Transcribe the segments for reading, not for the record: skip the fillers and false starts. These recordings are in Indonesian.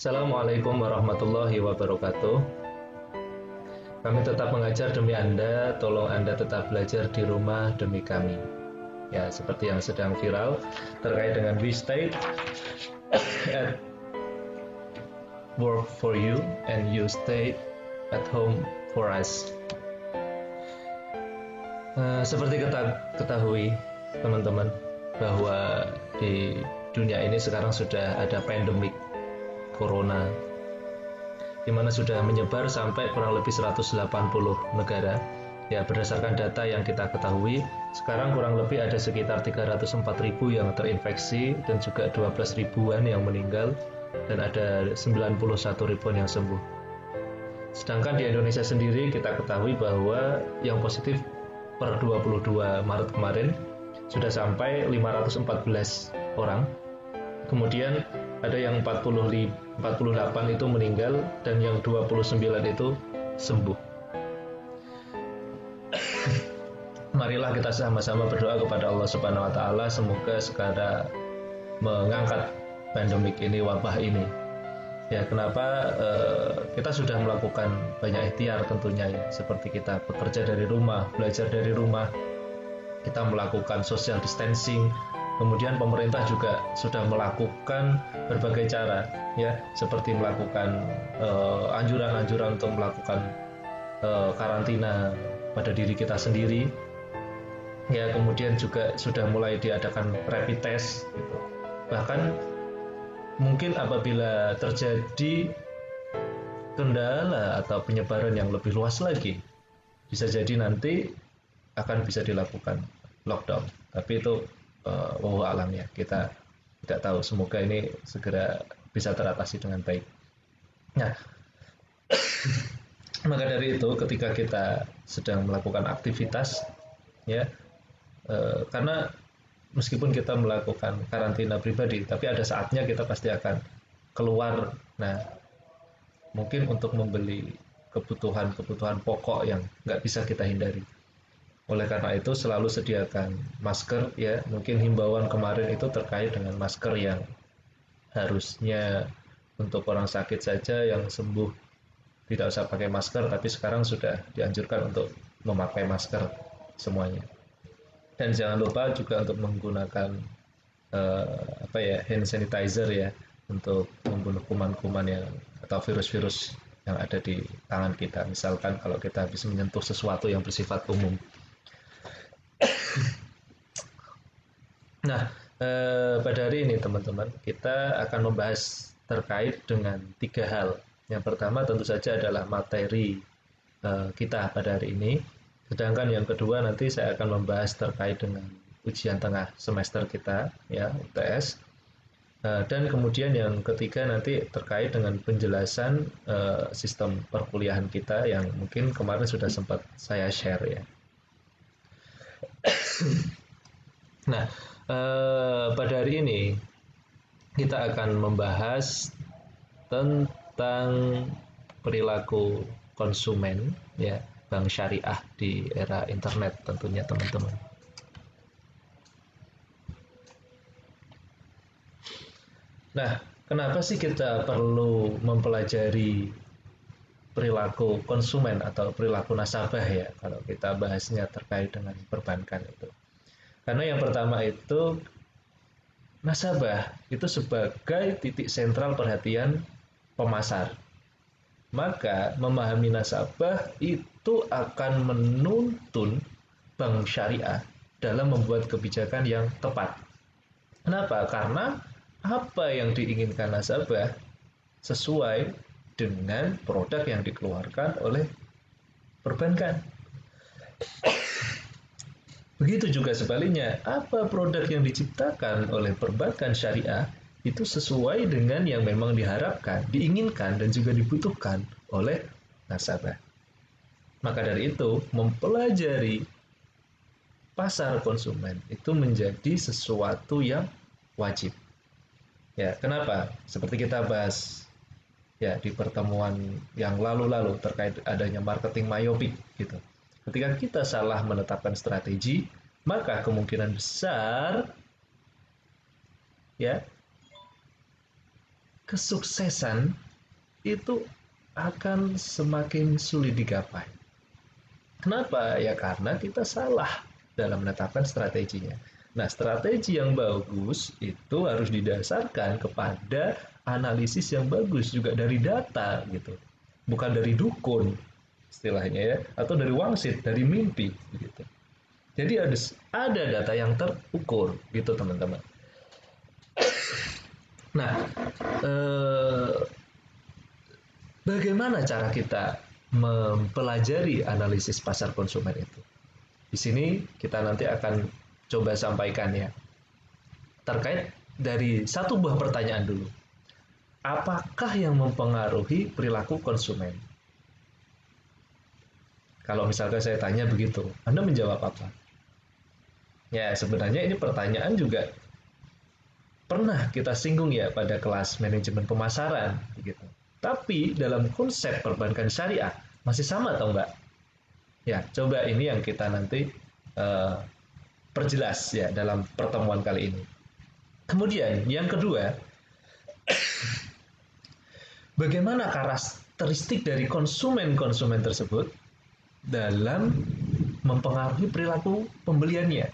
Assalamualaikum warahmatullahi wabarakatuh. Kami tetap mengajar demi Anda, tolong Anda tetap belajar di rumah demi kami. Ya, seperti yang sedang viral terkait dengan we stay at work for you and you stay at home for us. Seperti ketahui teman-teman bahwa di dunia ini sekarang sudah ada pandemik Corona, di mana sudah menyebar sampai kurang lebih 180 negara. Ya, berdasarkan data yang kita ketahui, sekarang kurang lebih ada sekitar 304.000 yang terinfeksi dan juga 12 ribuan yang meninggal dan ada 91 ribuan yang sembuh. Sedangkan di Indonesia sendiri kita ketahui bahwa yang positif per 22 Maret kemarin sudah sampai 514 orang. Kemudian ada yang 48 itu meninggal dan yang 29 itu sembuh. Marilah kita sama-sama berdoa kepada Allah Subhanahu wa taala semoga segera mengangkat pandemik ini, wabah ini. Ya, kenapa kita sudah melakukan banyak ikhtiar tentunya ya, seperti kita bekerja dari rumah, belajar dari rumah, kita melakukan social distancing. Kemudian pemerintah juga sudah melakukan berbagai cara ya, seperti melakukan anjuran-anjuran untuk melakukan karantina pada diri kita sendiri. Ya, kemudian juga sudah mulai diadakan rapid test gitu. Bahkan mungkin apabila terjadi kendala atau penyebaran yang lebih luas lagi, bisa jadi nanti akan bisa dilakukan lockdown. Tapi itu wallahu alam ya, kita tidak tahu, semoga ini segera bisa teratasi dengan baik. Nah, maka dari itu ketika kita sedang melakukan aktivitas ya, karena meskipun kita melakukan karantina pribadi, tapi ada saatnya kita pasti akan keluar. Nah, mungkin untuk membeli kebutuhan pokok yang nggak bisa kita hindari. Oleh karena itu selalu sediakan masker ya. Mungkin himbauan kemarin itu terkait dengan masker yang harusnya untuk orang sakit saja, yang sembuh tidak usah pakai masker, tapi sekarang sudah dianjurkan untuk memakai masker semuanya. Dan jangan lupa juga untuk menggunakan hand sanitizer ya, untuk membunuh kuman-kuman yang atau virus-virus yang ada di tangan kita. Misalkan kalau kita habis menyentuh sesuatu yang bersifat umum. Nah, pada hari ini teman-teman, kita akan membahas terkait dengan 3 hal. Yang pertama tentu saja adalah materi kita pada hari ini. Sedangkan yang kedua nanti saya akan membahas terkait dengan ujian tengah semester kita, ya, UTS. Dan kemudian yang ketiga nanti terkait dengan penjelasan sistem perkuliahan kita yang mungkin kemarin sudah sempat saya share ya. Nah, pada hari ini kita akan membahas tentang perilaku konsumen ya, bank syariah di era internet tentunya teman-teman. Nah, kenapa sih kita perlu mempelajari perilaku konsumen atau perilaku nasabah ya, kalau kita bahasnya terkait dengan perbankan itu? Karena yang pertama itu nasabah itu sebagai titik sentral perhatian pemasar. Maka memahami nasabah itu akan menuntun bank syariah dalam membuat kebijakan yang tepat. Kenapa? Karena apa yang diinginkan nasabah sesuai dengan produk yang dikeluarkan oleh perbankan. Begitu juga sebaliknya, apa produk yang diciptakan oleh perbankan syariah itu sesuai dengan yang memang diharapkan, diinginkan, dan juga dibutuhkan oleh nasabah. Maka dari itu, mempelajari pasar konsumen itu menjadi sesuatu yang wajib. Ya, kenapa? Seperti kita bahas ya di pertemuan yang lalu-lalu terkait adanya marketing myopik gitu. Ketika kita salah menetapkan strategi, maka kemungkinan besar ya kesuksesan itu akan semakin sulit digapai. Kenapa? Ya karena kita salah dalam menetapkan strateginya. Nah, strategi yang bagus itu harus didasarkan kepada analisis yang bagus juga dari data gitu. Bukan dari dukun istilahnya ya, atau dari wangsit, dari mimpi gitu. Jadi ada data yang terukur gitu teman-teman. Nah, bagaimana cara kita mempelajari analisis pasar konsumen itu? Di sini kita nanti akan coba sampaikan ya. Terkait dari satu buah pertanyaan dulu. Apakah yang mempengaruhi perilaku konsumen? Kalau misalkan saya tanya begitu, Anda menjawab apa? Ya, sebenarnya ini pertanyaan juga pernah kita singgung ya pada kelas manajemen pemasaran begitu. Tapi dalam konsep perbankan syariah masih sama atau enggak? Ya, coba ini yang kita nanti perjelas ya dalam pertemuan kali ini. Kemudian yang kedua, bagaimana karakteristik dari konsumen-konsumen tersebut dalam mempengaruhi perilaku pembeliannya.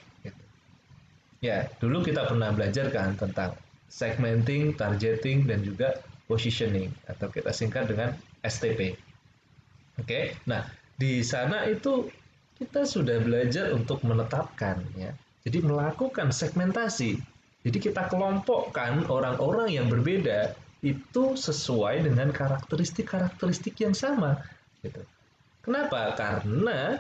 Ya, dulu kita pernah belajar kan tentang segmenting, targeting, dan juga positioning atau kita singkat dengan STP. Oke, nah di sana itu kita sudah belajar untuk menetapkan ya. Jadi melakukan segmentasi. Jadi kita kelompokkan orang-orang yang berbeda itu sesuai dengan karakteristik-karakteristik yang sama gitu. Kenapa? Karena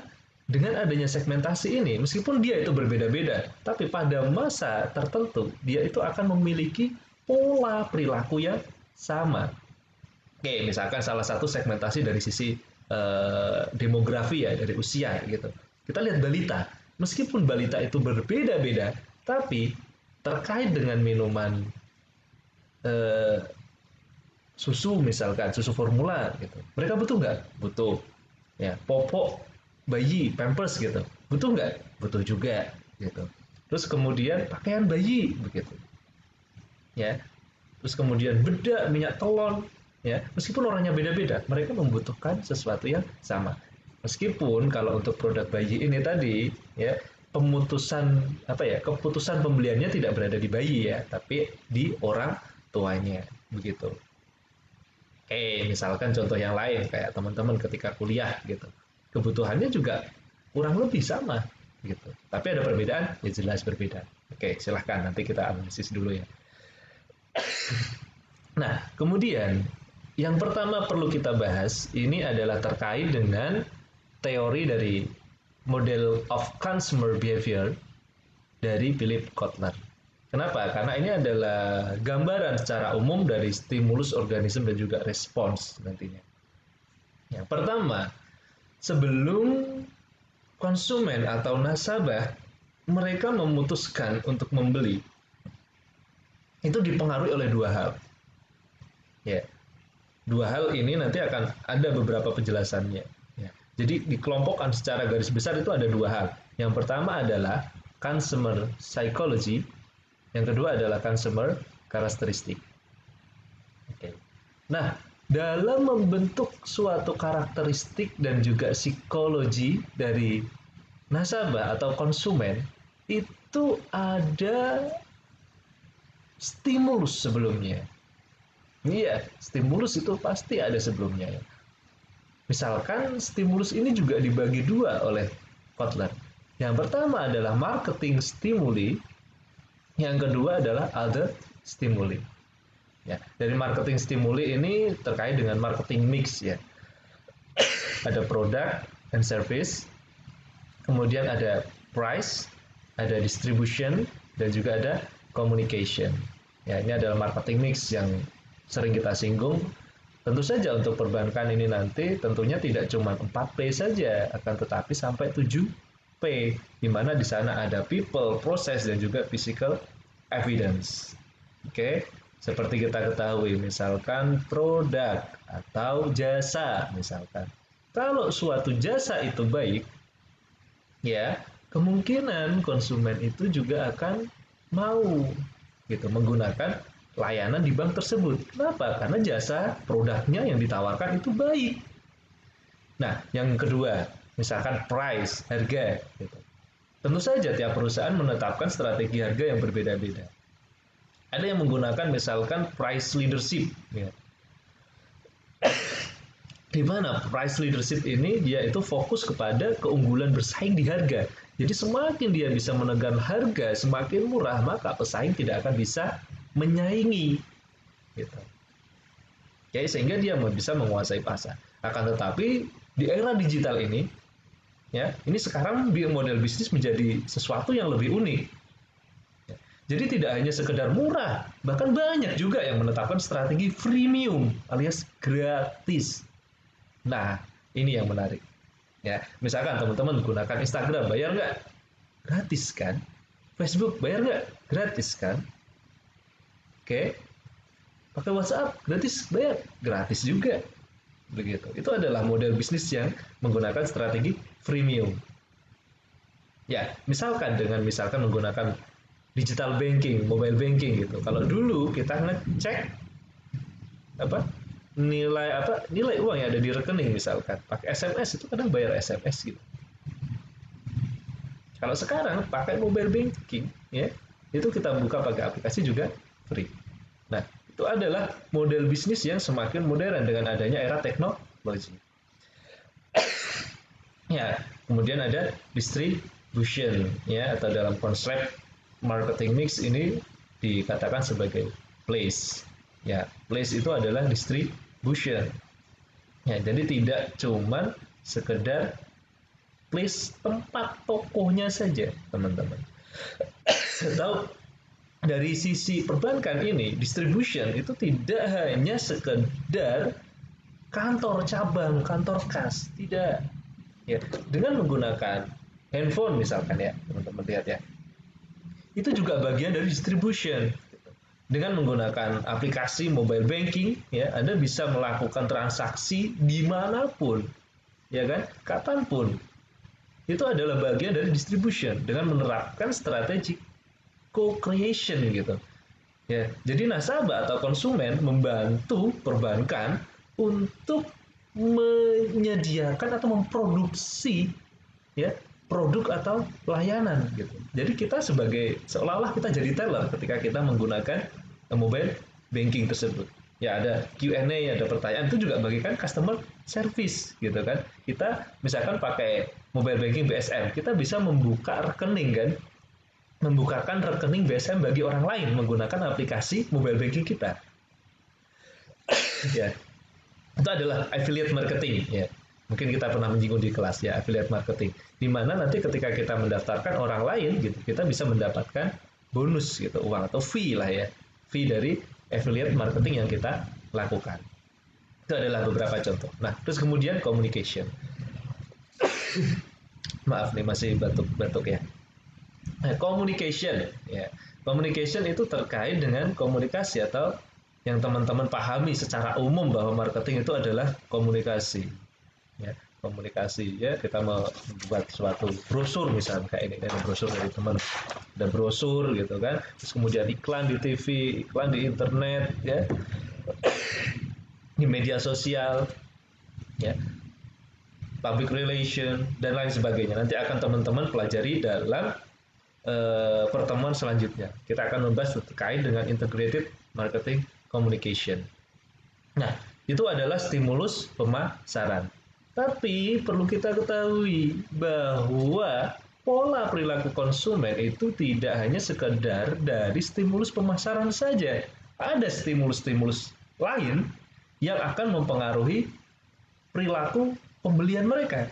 dengan adanya segmentasi ini, meskipun dia itu berbeda-beda, tapi pada masa tertentu dia itu akan memiliki pola perilaku yang sama. Oke, misalkan salah satu segmentasi dari sisi demografi ya, dari usia gitu. Kita lihat balita, meskipun balita itu berbeda-beda, tapi terkait dengan minuman susu misalkan, susu formula gitu. Mereka butuh nggak? Butuh. Ya, popok bayi, pampers gitu. Butuh nggak? Butuh juga gitu. Terus kemudian pakaian bayi begitu. Ya. Terus kemudian bedak, minyak telon, ya. Meskipun orangnya beda-beda, mereka membutuhkan sesuatu yang sama. Meskipun kalau untuk produk bayi ini tadi, ya, pemutusan apa ya? Keputusan pembeliannya tidak berada di bayi ya, tapi di orang tuanya begitu. Misalkan contoh yang lain kayak teman-teman ketika kuliah gitu. Kebutuhannya juga kurang lebih sama gitu. Tapi ada perbedaan, ya jelas berbeda. Oke, silahkan nanti kita analisis dulu ya. Nah, kemudian yang pertama perlu kita bahas ini adalah terkait dengan teori dari model of consumer behavior dari Philip Kotler. Kenapa? Karena ini adalah gambaran secara umum dari stimulus organisme dan juga respons nantinya. Yang pertama, sebelum konsumen atau nasabah mereka memutuskan untuk membeli, itu dipengaruhi oleh dua hal. Ya, dua hal ini nanti akan ada beberapa penjelasannya. Ya. Jadi dikelompokkan secara garis besar itu ada dua hal. Yang pertama adalah consumer psychology, yang kedua adalah consumer characteristic. Oke. Nah, dalam membentuk suatu karakteristik dan juga psikologi dari nasabah atau konsumen itu ada stimulus sebelumnya. Iya, stimulus itu pasti ada sebelumnya. Misalkan stimulus ini juga dibagi dua oleh Kotler. Yang pertama adalah marketing stimuli, yang kedua adalah other stimuli. Ya, dari marketing stimuli ini terkait dengan marketing mix ya. Ada product and service, kemudian ada price, ada distribution, dan juga ada communication. Ya, ini adalah marketing mix yang sering kita singgung. Tentu saja untuk perbankan ini nanti tentunya tidak cuma 4P saja, akan tetapi sampai 7P, di mana di sana ada people, process, dan juga physical evidence. Oke, seperti kita ketahui, misalkan produk atau jasa, misalkan. Kalau suatu jasa itu baik, ya kemungkinan konsumen itu juga akan mau gitu menggunakan layanan di bank tersebut. Kenapa? Karena jasa produknya yang ditawarkan itu baik. Nah, yang kedua, misalkan price, harga. Gitu. Tentu saja tiap perusahaan menetapkan strategi harga yang berbeda-beda. Ada yang menggunakan misalkan price leadership. Ya. Di mana price leadership ini dia itu fokus kepada keunggulan bersaing di harga. Jadi semakin dia bisa menekan harga semakin murah, maka pesaing tidak akan bisa menyaingi. Gitu. Ya, sehingga dia bisa menguasai pasar. Akan tetapi di era digital ini, ya, ini sekarang model bisnis menjadi sesuatu yang lebih unik. Ya, jadi tidak hanya sekedar murah, bahkan banyak juga yang menetapkan strategi freemium alias gratis. Nah, ini yang menarik. Ya, misalkan teman-teman gunakan Instagram, bayar nggak? Gratis kan? Facebook, bayar nggak? Gratis kan? Oke. Pakai WhatsApp, gratis, bayar? Gratis juga. Begitu. Itu adalah model bisnis yang menggunakan strategi freemium. Ya, misalkan menggunakan digital banking, mobile banking gitu. Kalau dulu kita ngecek nilai uang yang ada di rekening misalkan pakai SMS itu kadang bayar SMS gitu. Kalau sekarang pakai mobile banking ya itu kita buka pakai aplikasi juga free. Nah itu adalah model bisnis yang semakin modern dengan adanya era teknologi. Ya kemudian ada distribution ya atau dalam konsep marketing mix ini dikatakan sebagai place. Ya place itu adalah distribution. Ya, jadi tidak cuma sekedar place tempat tokonya saja, teman-teman. Atau dari sisi perbankan ini, distribution itu tidak hanya sekedar kantor cabang, kantor kas, tidak. Ya, dengan menggunakan handphone misalkan ya, teman-teman lihat ya. Itu juga bagian dari distribution. Dengan menggunakan aplikasi mobile banking, ya Anda bisa melakukan transaksi dimanapun, ya kan, kapanpun. Itu adalah bagian dari distribution dengan menerapkan strategi co-creation gitu. Ya, jadi nasabah atau konsumen membantu perbankan untuk menyediakan atau memproduksi ya produk atau layanan gitu. Jadi kita seolah-olah kita jadi teller ketika kita menggunakan mobile banking tersebut. Ya ada Q&A, ada pertanyaan, itu juga bagikan customer service gitu kan. Kita misalkan pakai mobile banking BSM, kita bisa membuka rekening kan. Membukakan rekening BSM bagi orang lain menggunakan aplikasi mobile banking kita. Ya. Itu adalah affiliate marketing ya. Mungkin kita pernah menyinggung di kelas ya, affiliate marketing. Di mana nanti ketika kita mendaftarkan orang lain gitu, kita bisa mendapatkan bonus gitu, uang atau fee lah ya. Fee dari affiliate marketing yang kita lakukan. Itu adalah beberapa contoh. Nah, terus kemudian communication. Maaf nih masih batuk-batuk ya. Nah, communication ya. Communication itu terkait dengan komunikasi atau yang teman-teman pahami secara umum bahwa marketing itu adalah komunikasi. Ya, komunikasi ya kita membuat suatu brosur misalnya kayak ini ada brosur dari teman, ada brosur gitu kan, terus kemudian iklan di TV, iklan di internet ya, di media sosial ya, public relation dan lain sebagainya. Nanti akan teman-teman pelajari dalam pertemuan selanjutnya. Kita akan membahas terkait dengan integrated marketing communication. Nah, itu adalah stimulus pemasaran. Tapi perlu kita ketahui bahwa pola perilaku konsumen itu tidak hanya sekedar dari stimulus pemasaran saja. Ada stimulus-stimulus lain yang akan mempengaruhi perilaku pembelian mereka.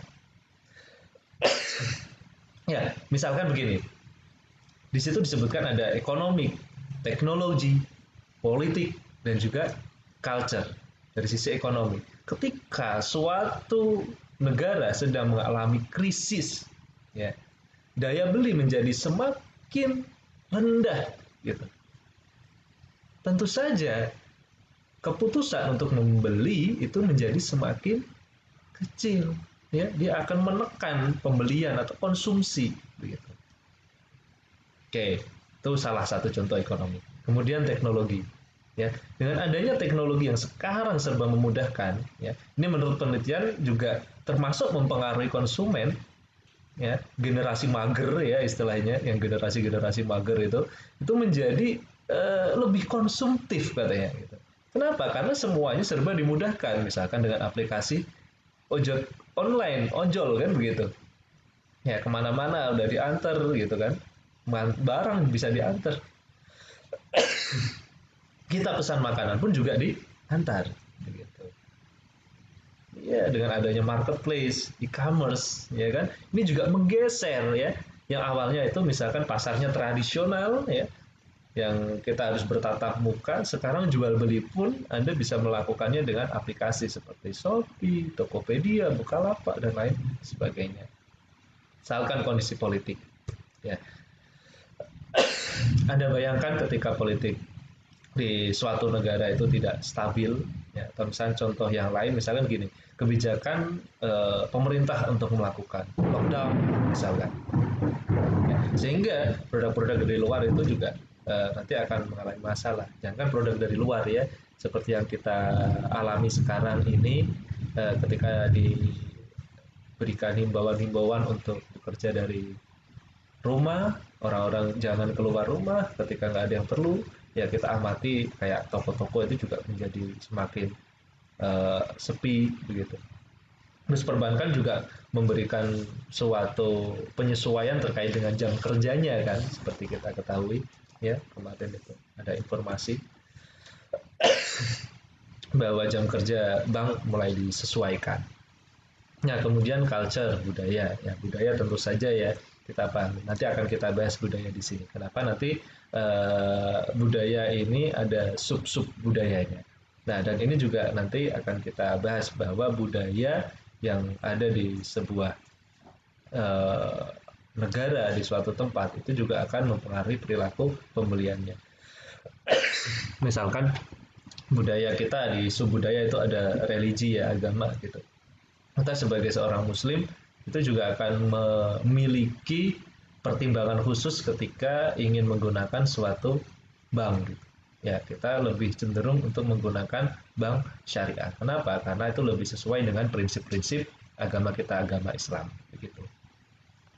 Ya, misalkan begini. Di situ disebutkan ada ekonomi, teknologi, politik, dan juga culture dari sisi ekonomi. Ketika suatu negara sedang mengalami krisis, ya, daya beli menjadi semakin rendah, gitu. Tentu saja keputusan untuk membeli itu menjadi semakin kecil, ya. Dia akan menekan pembelian atau konsumsi, begitu. Oke, itu salah satu contoh ekonomi. Kemudian teknologi. Ya, dengan adanya teknologi yang sekarang serba memudahkan, ya, ini menurut penelitian juga termasuk mempengaruhi konsumen, ya, generasi mager ya istilahnya, yang generasi mager itu menjadi lebih konsumtif katanya. Gitu. Kenapa? Karena semuanya serba dimudahkan, misalkan dengan aplikasi ojol online, ojol kan begitu. Ya kemana-mana udah diantar gitu kan, barang bisa diantar. Kita pesan makanan pun juga diantar. Begitu. Ya, dengan adanya marketplace, e-commerce, ya kan, ini juga menggeser ya, yang awalnya itu misalkan pasarnya tradisional ya, yang kita harus bertatap muka, sekarang jual beli pun Anda bisa melakukannya dengan aplikasi seperti Shopee, Tokopedia, Bukalapak dan lain sebagainya. Misalkan kondisi politik, ya, Anda bayangkan ketika politik di suatu negara itu tidak stabil, ya, atau misalnya contoh yang lain, misalkan gini, kebijakan pemerintah untuk melakukan lockdown, misalkan, ya, sehingga produk-produk dari luar itu juga nanti akan mengalami masalah. Jangan produk dari luar ya, seperti yang kita alami sekarang ini, ketika diberikan himbauan-himbauan untuk bekerja dari rumah, orang-orang jangan keluar rumah ketika nggak ada yang perlu, ya kita amati kayak toko-toko itu juga menjadi semakin sepi begitu. Terus perbankan juga memberikan suatu penyesuaian terkait dengan jam kerjanya kan, seperti kita ketahui ya, kemarin itu ada informasi bahwa jam kerja bank mulai disesuaikan. Nah, kemudian culture, budaya. Ya, budaya tentu saja ya kita pahami. Nanti akan kita bahas budaya di sini. Kenapa nanti budaya ini ada sub-sub budayanya. Nah, dan ini juga nanti akan kita bahas bahwa budaya yang ada di sebuah eh, negara, di suatu tempat, itu juga akan mempengaruhi perilaku pembeliannya. Misalkan budaya kita di sub-budaya itu ada religi ya, agama gitu. Kita sebagai seorang muslim itu juga akan memiliki pertimbangan khusus ketika ingin menggunakan suatu bank gitu. Ya, kita lebih cenderung untuk menggunakan bank syariah. Kenapa? Karena itu lebih sesuai dengan prinsip-prinsip agama kita, agama Islam begitu.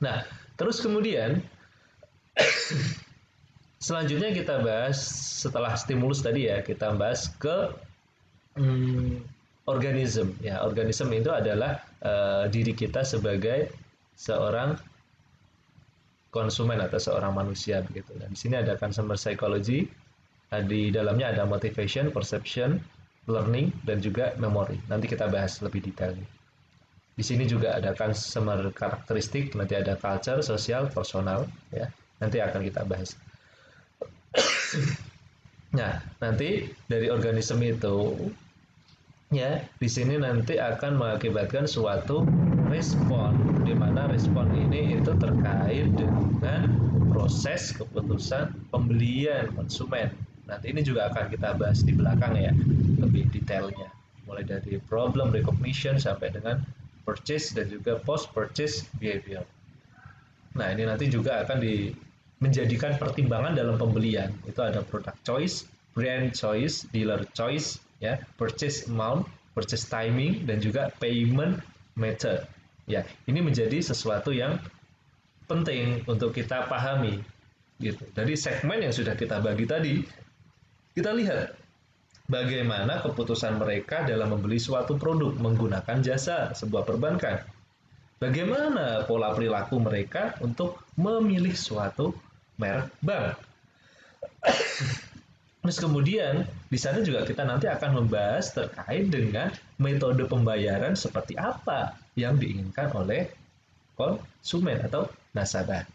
Nah, terus kemudian selanjutnya kita bahas setelah stimulus tadi ya, kita bahas ke hmm, organisme. Ya, organisme itu adalah diri kita sebagai seorang konsumen atau seorang manusia begitu. Dan di sini ada consumer psychology, di dalamnya ada motivation, perception, learning, dan juga memory. Nanti kita bahas lebih detail. Di sini juga ada consumer karakteristik, nanti ada culture, sosial, personal, ya. Nanti akan kita bahas. Nah, nanti dari organisme itu, ya, di sini nanti akan mengakibatkan suatu respon, di mana respon ini itu terkait dengan proses keputusan pembelian konsumen. Nanti ini juga akan kita bahas di belakang ya, lebih detailnya. Mulai dari problem recognition sampai dengan purchase dan juga post purchase behavior. Nah, ini nanti juga akan menjadikan pertimbangan dalam pembelian. Itu ada product choice, brand choice, dealer choice, ya, purchase amount, purchase timing, dan juga payment method. Ya, ini menjadi sesuatu yang penting untuk kita pahami. Gitu. Dari segmen yang sudah kita bagi tadi, kita lihat bagaimana keputusan mereka dalam membeli suatu produk menggunakan jasa sebuah perbankan. Bagaimana pola perilaku mereka untuk memilih suatu merek bank. Terus kemudian di sana juga kita nanti akan membahas terkait dengan metode pembayaran seperti apa yang diinginkan oleh konsumen atau nasabah.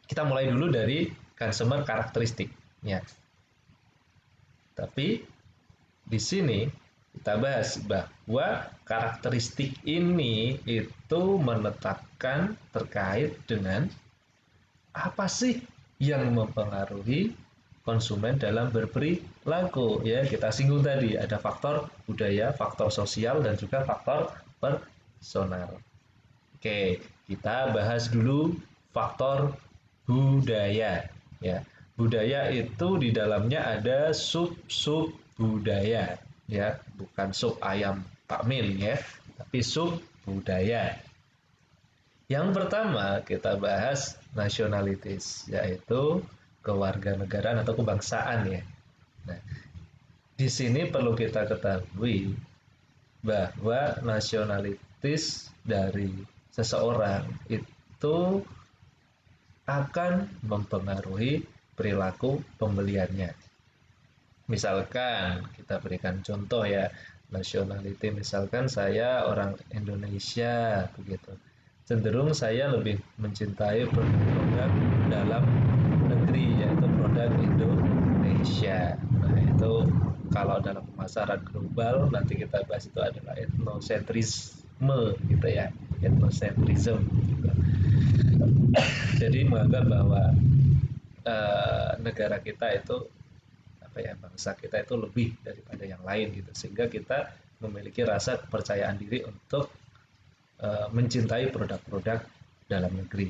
Kita mulai dulu dari consumer karakteristik. Ya. Tapi di sini kita bahas bahwa karakteristik ini itu menetapkan terkait dengan apa sih yang mempengaruhi konsumen dalam berperilaku. Ya, kita singgung tadi ada faktor budaya, faktor sosial, dan juga faktor personal. Oke, kita bahas dulu faktor budaya. Ya, Budaya itu di dalamnya ada sub-sub budaya, ya, bukan sub ayam Pak Min ya, tapi sub budaya. Yang pertama kita bahas nationalities, yaitu kewarganegaraan atau kebangsaan ya. Nah, di sini perlu kita ketahui bahwa nationalities dari seseorang itu akan mempengaruhi perilaku pembeliannya. Misalkan kita berikan contoh ya, nationality misalkan saya orang Indonesia begitu. Cenderung saya lebih mencintai produk dalam negeri yaitu produk Indonesia. Nah, itu kalau dalam pemasaran global nanti kita bahas itu adalah etnosentrisme gitu ya, etnosentrism gitu. Jadi menganggap bahwa negara kita itu apa ya, bangsa kita itu lebih daripada yang lain gitu, sehingga kita memiliki rasa kepercayaan diri untuk mencintai produk-produk dalam negeri.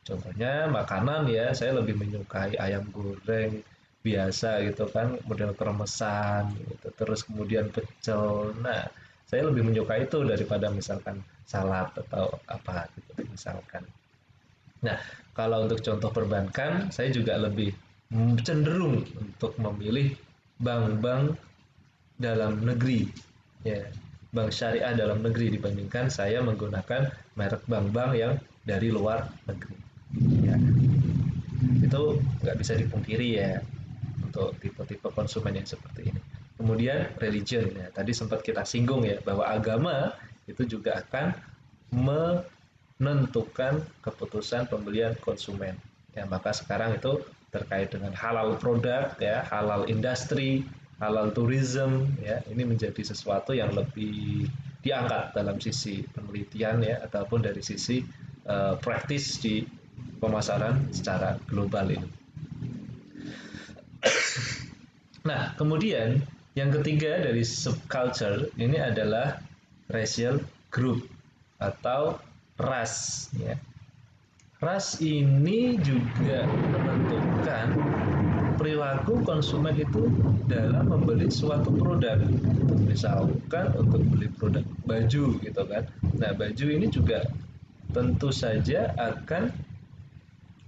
Contohnya makanan ya, saya lebih menyukai ayam goreng biasa gitu kan, model kremesan gitu, terus kemudian pecel. Nah, saya lebih menyukai itu daripada misalkan salad atau apa gitu misalkan. Nah, kalau untuk contoh perbankan, saya juga lebih cenderung untuk memilih bank-bank dalam negeri, ya, bank syariah dalam negeri dibandingkan saya menggunakan merek bank-bank yang dari luar negeri. Ya, itu nggak bisa dipungkiri ya untuk tipe-tipe konsumen yang seperti ini. Kemudian religion, ya, tadi sempat kita singgung ya bahwa agama itu juga akan menentukan keputusan pembelian konsumen. Ya, maka sekarang itu terkait dengan halal produk, ya, halal industri, halal tourism, ya, ini menjadi sesuatu yang lebih diangkat dalam sisi penelitian ya ataupun dari sisi praktis di pemasaran secara global ini. Nah, kemudian yang ketiga dari subculture ini adalah racial group atau ras ya. Ras ini juga menentukan perilaku konsumen itu dalam membeli suatu produk. Misalkan untuk beli produk baju gitu kan. Nah, baju ini juga tentu saja akan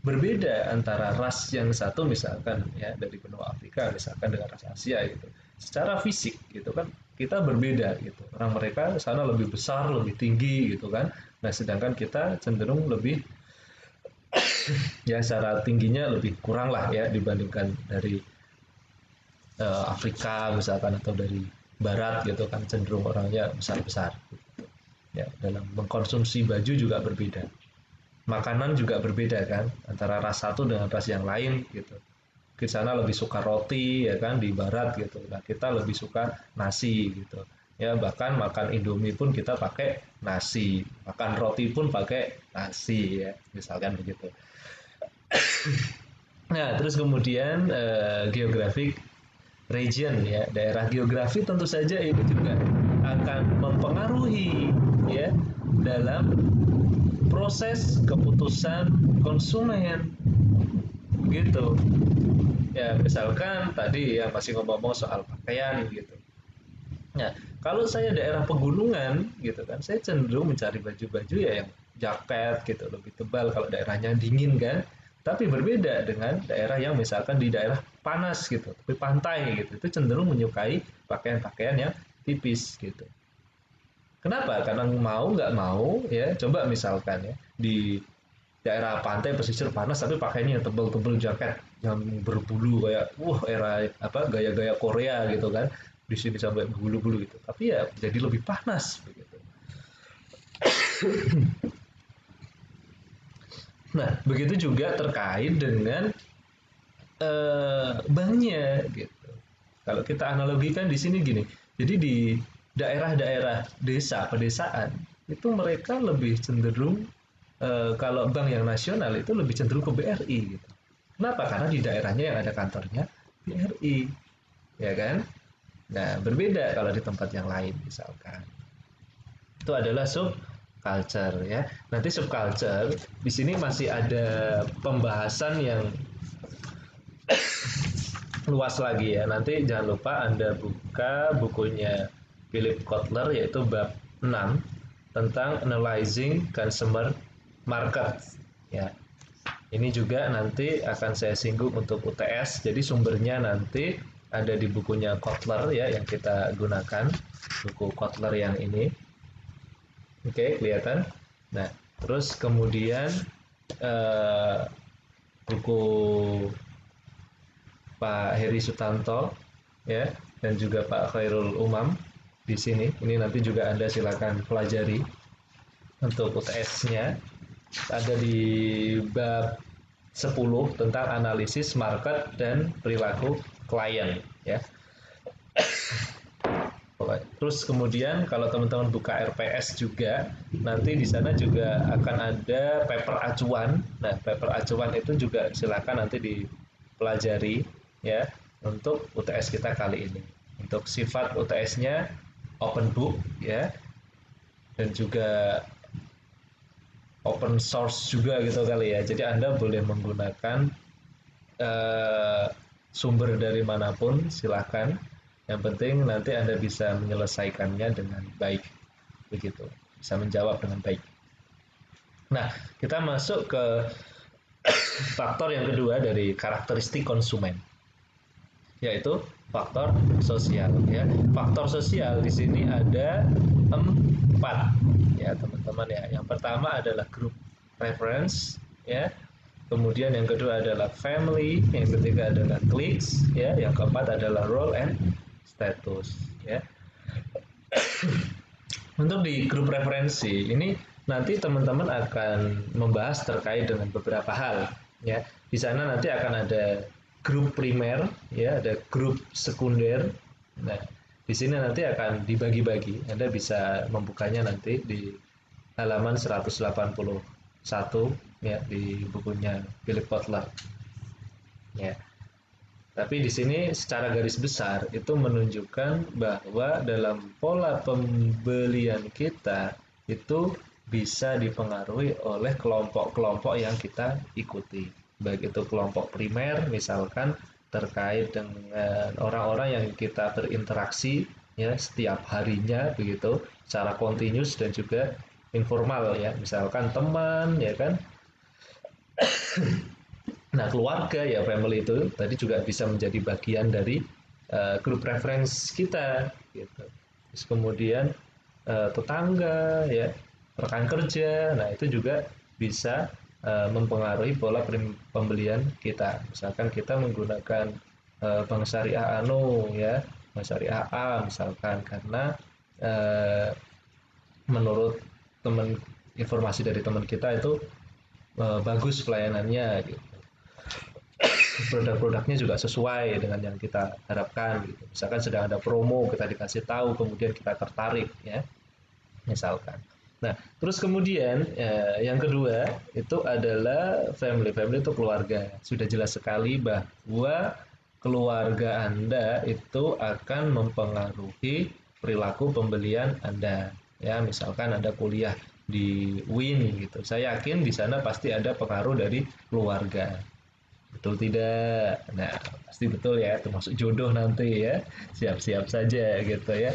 berbeda antara ras yang satu misalkan ya dari benua Afrika misalkan dengan ras Asia gitu. Secara fisik gitu kan kita berbeda gitu. Orang mereka sana lebih besar, lebih tinggi gitu kan. Nah, sedangkan kita cenderung lebih ya secara tingginya lebih kurang lah ya dibandingkan dari Afrika misalkan atau dari barat gitu kan, cenderung orangnya besar-besar gitu. Ya, dalam mengkonsumsi baju juga berbeda. Makanan juga berbeda kan antara ras satu dengan ras yang lain gitu. Di sana lebih suka roti ya kan, di barat gitu. Nah, kita lebih suka nasi gitu. Ya, bahkan makan Indomie pun kita pakai nasi, makan roti pun pakai nasi ya, misalkan begitu. Nah, terus kemudian geographic region ya, daerah geografi tentu saja itu juga akan mempengaruhi ya dalam proses keputusan konsumen gitu. Ya, misalkan tadi ya masih ngomong soal pakaian gitu. Nah, kalau saya daerah pegunungan gitu kan, saya cenderung mencari baju-baju ya yang jaket gitu, lebih tebal kalau daerahnya dingin kan. Tapi berbeda dengan daerah yang misalkan di daerah panas gitu, tapi pantai gitu, itu cenderung menyukai pakaian-pakaian yang tipis gitu. Kenapa? Karena mau nggak mau ya, coba misalkan ya di daerah pantai pesisir panas tapi pakainya yang tebel-tebel, jaket yang berbulu kayak era apa gaya-gaya Korea gitu kan, di sini sampai bulu-bulu gitu, tapi ya jadi lebih panas begitu. Nah, begitu juga terkait dengan banknya gitu. Kalau kita analogikan di sini gini, jadi di daerah-daerah desa pedesaan itu mereka lebih cenderung kalau bank yang nasional itu lebih cenderung ke BRI gitu. Kenapa? Karena di daerahnya yang ada kantornya BRI, ya kan? Nah, berbeda kalau di tempat yang lain misalkan. Itu adalah subculture ya. Nanti subculture di sini masih ada pembahasan yang luas lagi ya. Nanti jangan lupa Anda buka bukunya Philip Kotler yaitu bab 6 tentang analyzing consumer market ya. Ini juga nanti akan saya singgung untuk UTS. Jadi sumbernya nanti ada di bukunya Kotler ya yang kita gunakan, buku Kotler yang ini. Oke, kelihatan. Nah, terus kemudian buku Pak Heri Sutanto ya dan juga Pak Khairul Umam di sini. Ini nanti juga Anda silakan pelajari untuk UTS-nya. Ada di bab 10 tentang analisis market dan perilaku klien ya. Terus kemudian kalau teman-teman buka RPS juga nanti di sana juga akan ada paper acuan. Nah, paper acuan itu juga silakan nanti dipelajari ya untuk UTS kita kali ini. Untuk sifat UTS-nya open book ya. Dan juga open source juga gitu kali ya. Jadi Anda boleh menggunakan sumber dari manapun silakan. Yang penting nanti Anda bisa menyelesaikannya dengan baik, begitu, bisa menjawab dengan baik. Nah, kita masuk ke faktor yang kedua dari karakteristik konsumen, yaitu faktor sosial. Ya, faktor sosial di sini ada 4, ya teman-teman ya. Yang pertama adalah group preference, ya. Kemudian yang kedua adalah family, yang ketiga adalah cliques, ya. Yang keempat adalah role and status ya. Untuk di grup referensi ini nanti teman-teman akan membahas terkait dengan beberapa hal ya. Di sana nanti akan ada grup primer ya, ada grup sekunder. Nah, di sini nanti akan dibagi-bagi. Anda bisa membukanya nanti di halaman 181 ya di bukunya Philip Kotler. Ya. Tapi di sini secara garis besar itu menunjukkan bahwa dalam pola pembelian kita itu bisa dipengaruhi oleh kelompok-kelompok yang kita ikuti. Baik itu kelompok primer misalkan terkait dengan orang-orang yang kita berinteraksi ya setiap harinya begitu secara kontinus dan juga informal ya, misalkan teman ya kan. Nah, keluarga ya family itu tadi juga bisa menjadi bagian dari grup reference kita gitu. Terus kemudian tetangga ya, rekan kerja. Nah, itu juga bisa mempengaruhi pola pembelian kita. Misalkan kita menggunakan bank syariah anu ya, bank syariah A misalkan karena menurut teman informasi dari teman kita itu bagus pelayanannya gitu. Produk-produknya juga sesuai dengan yang kita harapkan gitu. Misalkan sedang ada promo kita dikasih tahu kemudian kita tertarik ya misalkan. Nah terus kemudian yang kedua itu adalah family itu keluarga. Sudah jelas sekali bahwa keluarga Anda itu akan mempengaruhi perilaku pembelian Anda ya. Misalkan Anda kuliah di UIN gitu, saya yakin di sana pasti ada pengaruh dari keluarga. Betul tidak? Nah, pasti betul ya, termasuk jodoh nanti ya. Siap-siap saja gitu ya.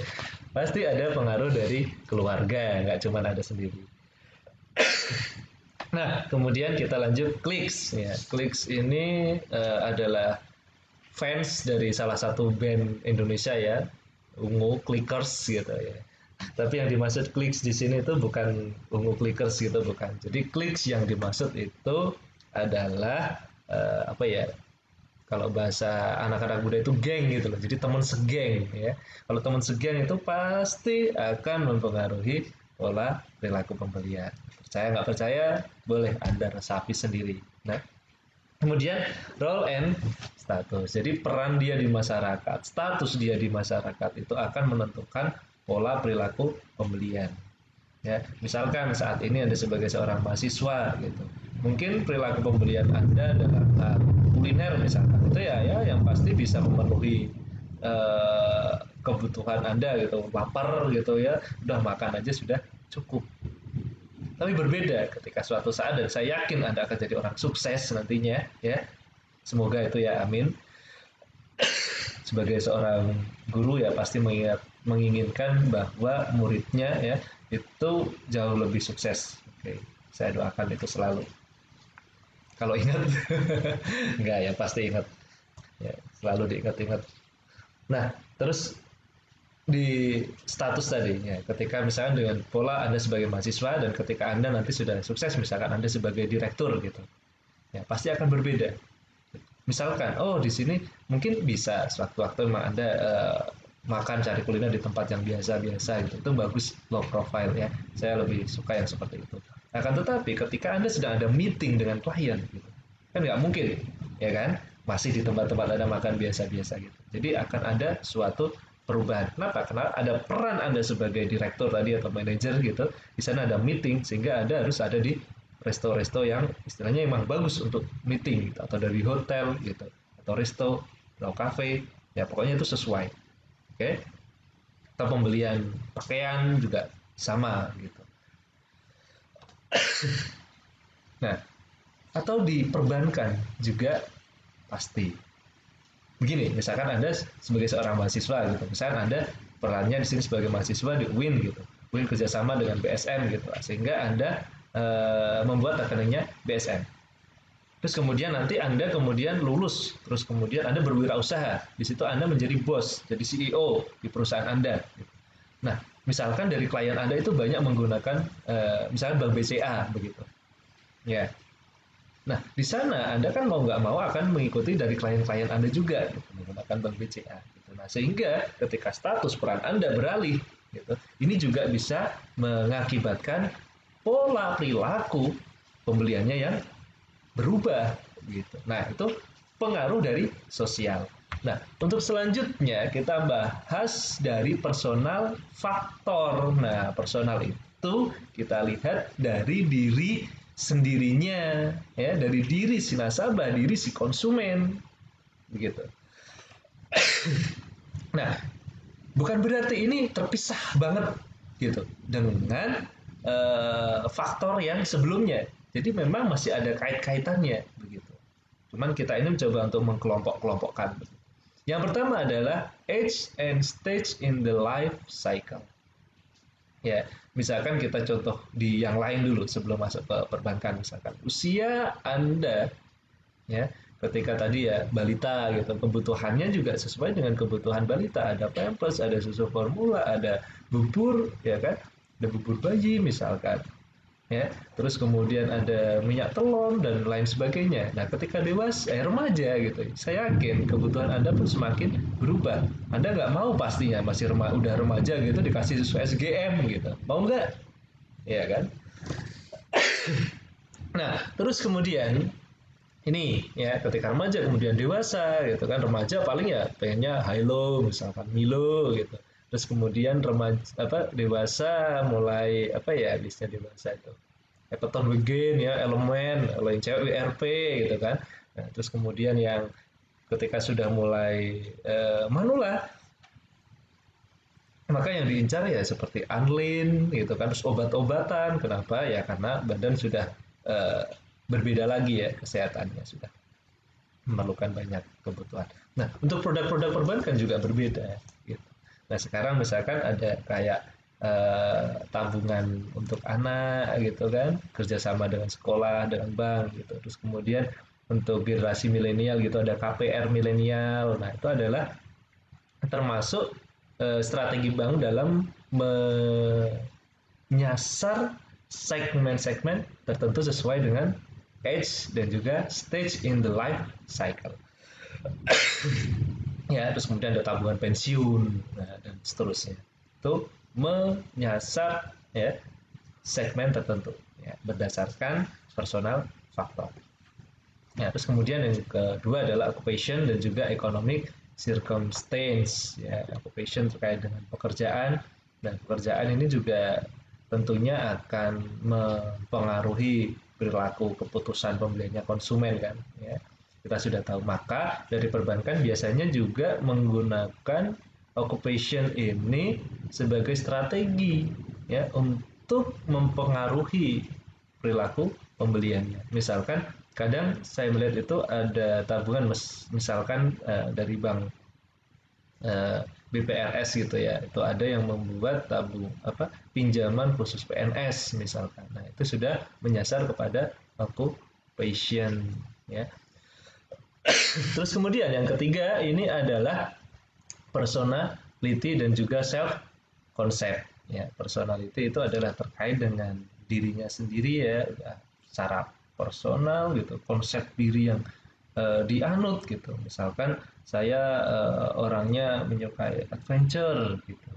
Pasti ada pengaruh dari keluarga, nggak cuma ada sendiri. Nah, kemudian kita lanjut cliques ya. Cliques ini adalah fans dari salah satu band Indonesia ya, Ungu Clickers gitu ya. Tapi yang dimaksud cliques di sini itu bukan Ungu Clickers gitu, bukan. Jadi cliques yang dimaksud itu adalah apa ya, kalau bahasa anak-anak muda itu geng gitu loh. Jadi teman segeng ya. Kalau teman segeng itu pasti akan mempengaruhi pola perilaku pembelian. Percaya nggak percaya boleh Anda resapi sendiri. Nah, kemudian role and status. Jadi peran dia di masyarakat, status dia di masyarakat itu akan menentukan pola perilaku pembelian. Ya, misalkan saat ini Anda sebagai seorang mahasiswa gitu. Mungkin perilaku pembelian Anda dalam kuliner misalkan itu ya yang pasti bisa memenuhi kebutuhan Anda gitu. Lapar gitu ya, udah makan aja sudah cukup. Tapi berbeda ketika suatu saat, dan saya yakin Anda akan jadi orang sukses nantinya ya. Semoga itu ya, amin. sebagai seorang guru ya pasti menginginkan bahwa muridnya ya itu jauh lebih sukses. Oke, saya doakan itu selalu. Kalau ingat, enggak ya pasti ingat. Ya, selalu diingat-ingat. Nah, terus di status tadi ya, ketika misalkan dengan pola Anda sebagai mahasiswa dan ketika Anda nanti sudah sukses, misalkan Anda sebagai direktur gitu, ya pasti akan berbeda. Misalkan, oh di sini mungkin bisa sewaktu-waktu memang Anda makan cari kuliner di tempat yang biasa-biasa gitu, itu bagus low profile ya. Saya lebih suka yang seperti itu. Akan tetapi ketika Anda sedang ada meeting dengan klien gitu, kan nggak mungkin, ya kan? Masih di tempat-tempat Anda makan biasa-biasa gitu. Jadi akan ada suatu perubahan. Kenapa? Karena ada peran Anda sebagai direktur tadi atau manajer gitu. Di sana ada meeting sehingga Anda harus ada di resto-resto yang istilahnya emang bagus untuk meeting gitu, atau dari hotel gitu atau resto atau cafe ya pokoknya itu sesuai. Oke, atau pembelian pakaian juga sama gitu. Nah, atau di perbankan juga pasti begini, misalkan Anda sebagai seorang mahasiswa gitu, misalkan Anda perannya di sini sebagai mahasiswa di UIN gitu, UIN kerjasama dengan BSM gitu, sehingga Anda membuat rekeningnya BSM. Terus kemudian nanti Anda kemudian lulus, terus kemudian Anda berwirausaha, di situ Anda menjadi bos, jadi CEO di perusahaan Anda. Nah, misalkan dari klien Anda itu banyak menggunakan misalkan Bank BCA begitu, ya. Nah, di sana Anda kan mau nggak mau akan mengikuti dari klien-klien Anda juga gitu, menggunakan Bank BCA. Gitu. Nah, sehingga ketika status peran Anda beralih, gitu, ini juga bisa mengakibatkan pola perilaku pembeliannya yang berubah. Gitu. Nah, itu pengaruh dari sosial. Nah, untuk selanjutnya kita bahas dari personal faktor. Nah, personal itu kita lihat dari diri sendirinya ya, dari diri si nasabah, diri si konsumen begitu. Nah, bukan berarti ini terpisah banget gitu dengan faktor yang sebelumnya. Jadi memang masih ada kait-kaitannya begitu. Cuman kita ini mencoba untuk mengkelompok-kelompokkan. Yang pertama adalah age and stage in the life cycle. Ya, misalkan kita contoh di yang lain dulu sebelum masuk ke perbankan, misalkan usia Anda ya ketika tadi ya balita gitu, kebutuhannya juga sesuai dengan kebutuhan balita, ada pampers, ada susu formula, ada bubur ya kan, ada bubur bayi misalkan ya, terus kemudian ada minyak telur dan lain sebagainya. Nah, ketika dewasa, remaja gitu, saya yakin kebutuhan Anda pun semakin berubah. Anda nggak mau pastinya masih udah remaja gitu dikasih susu SGM gitu, mau nggak? Ya kan? Nah, terus kemudian ini ya ketika remaja kemudian dewasa gitu kan, remaja paling ya pengennya Hilo misalkan Milo gitu, terus kemudian remaja apa dewasa mulai apa ya bisnya dewasa itu Appleton Wiggin ya elemen kalau yang cewek WRP gitu kan. Nah, terus kemudian yang ketika sudah mulai manula maka yang diincar ya seperti Anlin gitu kan, terus obat-obatan. Kenapa ya karena badan sudah eh, berbeda lagi ya kesehatannya, sudah memerlukan banyak kebutuhan. Nah, untuk produk-produk perbankan juga berbeda. Gitu. Nah, sekarang misalkan ada kayak tabungan untuk anak gitu kan, kerjasama dengan sekolah, dengan bank gitu. Terus kemudian untuk generasi milenial gitu ada KPR milenial. Nah, itu adalah termasuk strategi bank dalam menyasar segmen-segmen tertentu sesuai dengan age dan juga stage in the life cycle. Ya, terus kemudian ada tabungan pensiun nah, dan seterusnya. Itu menyasar ya segmen tertentu ya, berdasarkan personal faktor. Ya, terus kemudian yang kedua adalah occupation dan juga economic circumstance. Ya, occupation terkait dengan pekerjaan dan pekerjaan ini juga tentunya akan mempengaruhi perilaku keputusan pembeliannya konsumen kan. Ya, kita sudah tahu maka dari perbankan biasanya juga menggunakan occupation ini sebagai strategi ya untuk mempengaruhi perilaku pembeliannya. Misalkan kadang saya melihat itu ada tabungan misalkan dari bank BPRS gitu ya, itu ada yang membuat pinjaman khusus PNS misalkan. Nah itu sudah menyasar kepada occupation ya. Terus kemudian yang ketiga ini adalah personality dan juga self concept ya. Personality itu adalah terkait dengan dirinya sendiri ya, secara personal gitu, konsep diri yang dianut gitu. Misalkan saya orangnya menyukai adventure gitu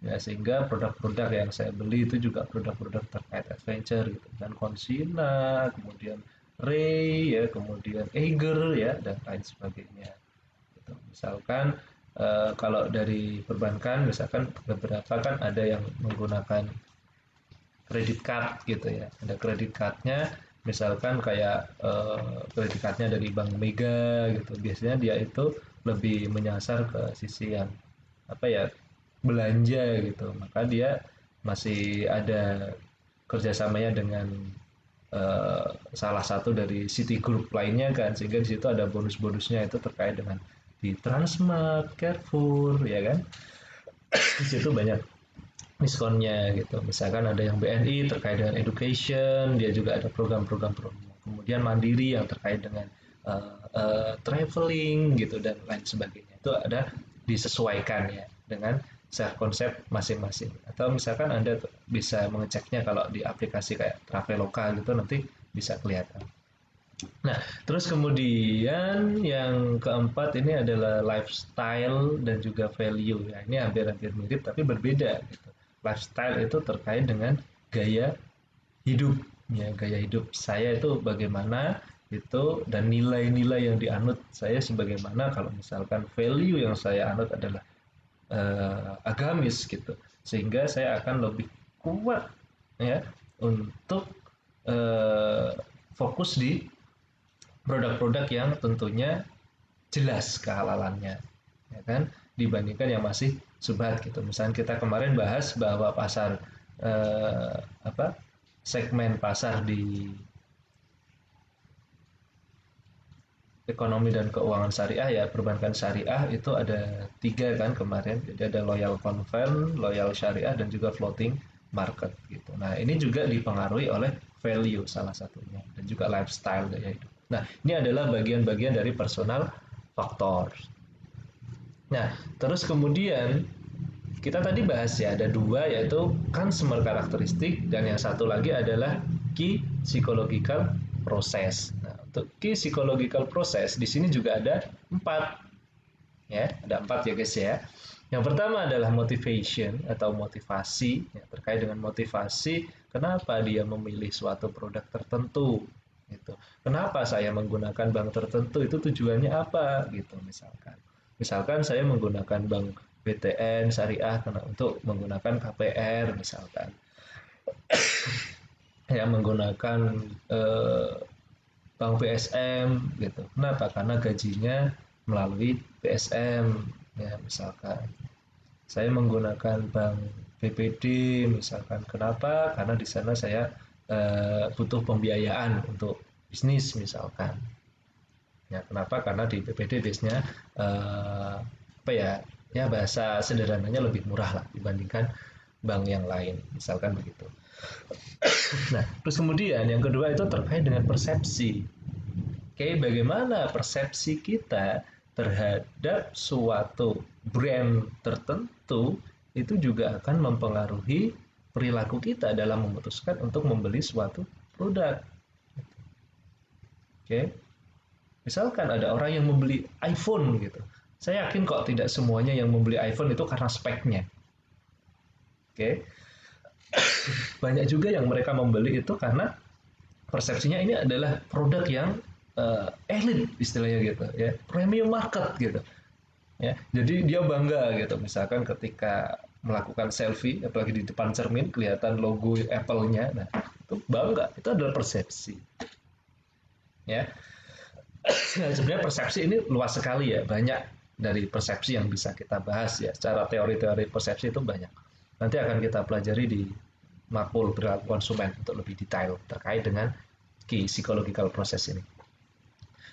ya, sehingga produk-produk yang saya beli itu juga produk-produk terkait adventure gitu, dan Consina, kemudian Ray ya, kemudian Eiger ya, dan lain sebagainya gitu. Misalkan kalau dari perbankan misalkan beberapa kan ada yang menggunakan kredit card gitu ya, ada kredit cardnya misalkan kayak kredit cardnya dari Bank Mega gitu, biasanya dia itu lebih menyasar ke sisi yang apa ya, belanja gitu, maka dia masih ada kerjasamanya dengan salah satu dari Citigroup lainnya kan, sehingga di situ ada bonus-bonusnya itu terkait dengan di Transmart, Carrefour ya kan, di situ banyak diskonnya gitu. Misalkan ada yang BNI terkait dengan education, dia juga ada program-program promo. Kemudian Mandiri yang terkait dengan traveling gitu dan lain sebagainya. Itu ada disesuaikan ya dengan self konsep masing-masing. Atau misalkan Anda bisa mengeceknya kalau di aplikasi kayak Traveloka gitu, nanti bisa kelihatan. Nah, terus kemudian yang keempat ini adalah lifestyle dan juga value. Ya, ini hampir-hampir mirip tapi berbeda gitu. Lifestyle itu terkait dengan gaya hidup. Ya, gaya hidup saya itu bagaimana itu, dan nilai-nilai yang dianut saya sebagaimana. Kalau misalkan value yang saya anut adalah agamis gitu, sehingga saya akan lebih kuat ya untuk uh, fokus di produk-produk yang tentunya jelas kehalalannya ya kan, dibandingkan yang masih subhat gitu. Misalnya kita kemarin bahas bahwa pasar eh, apa segmen pasar di ekonomi dan keuangan syariah ya, perbankan syariah itu ada 3 kan kemarin. Jadi ada loyal convent, loyal syariah, dan juga floating market gitu. Nah ini juga dipengaruhi oleh value salah satunya, dan juga lifestyle gaya hidup. Nah ini adalah bagian-bagian dari personal faktor. Nah terus kemudian kita tadi bahas ya ada 2, yaitu consumer karakteristik, dan yang satu lagi adalah key psychological process. Nah, untuk key psychological process di sini juga ada 4 ya, ada 4 ya guys ya. Yang pertama adalah motivation atau motivasi ya, terkait dengan motivasi kenapa dia memilih suatu produk tertentu gitu. Kenapa saya menggunakan bank tertentu, itu tujuannya apa gitu misalkan. Misalkan saya menggunakan bank BTN syariah untuk menggunakan KPR misalkan. Ya menggunakan eh, bank BSM gitu. Kenapa? Karena gajinya melalui BSM ya misalkan. Saya menggunakan bank BPD misalkan. Kenapa? Karena di sana saya butuh pembiayaan untuk bisnis misalkan. Ya, kenapa? Karena di BPD biasanya apa ya? Ya bahasa sederhananya lebih murah lah dibandingkan bank yang lain, misalkan begitu. Nah, terus kemudian yang kedua itu terkait dengan persepsi. Oke, bagaimana persepsi kita terhadap suatu brand tertentu itu juga akan mempengaruhi perilaku kita dalam memutuskan untuk membeli suatu produk. Oke, misalkan ada orang yang membeli iPhone gitu. Saya yakin kok tidak semuanya yang membeli iPhone itu karena speknya. Oke, banyak juga yang mereka membeli itu karena persepsinya ini adalah produk yang elit istilahnya gitu ya, premium market gitu ya, jadi dia bangga gitu misalkan ketika melakukan selfie apalagi di depan cermin kelihatan logo Apple-nya. Nah itu bangga, itu adalah persepsi ya. Sebenarnya persepsi ini luas sekali ya, banyak dari persepsi yang bisa kita bahas ya, secara teori-teori persepsi itu banyak, nanti akan kita pelajari di makul perilaku konsumen untuk lebih detail terkait dengan key psychological process ini.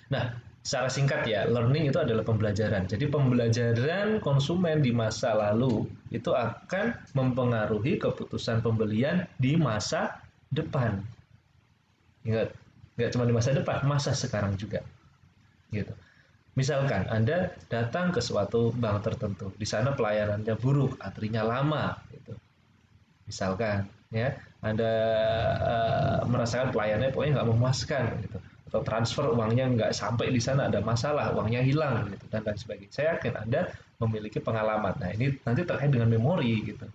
Nah, secara singkat ya, learning itu adalah pembelajaran. Jadi pembelajaran konsumen di masa lalu itu akan mempengaruhi keputusan pembelian di masa depan. Ingat, nggak cuma di masa depan, masa sekarang juga. Gitu. Misalkan Anda datang ke suatu bank tertentu, di sana pelayanannya buruk, antrinya lama, gitu. Misalkan, ya, Anda merasakan pelayanannya pokoknya nggak memuaskan, gitu. Atau transfer uangnya nggak sampai di sana, ada masalah, uangnya hilang, gitu, dan lain sebagainya. Saya yakin Anda memiliki pengalaman. Nah, ini nanti terkait dengan memori, gitu,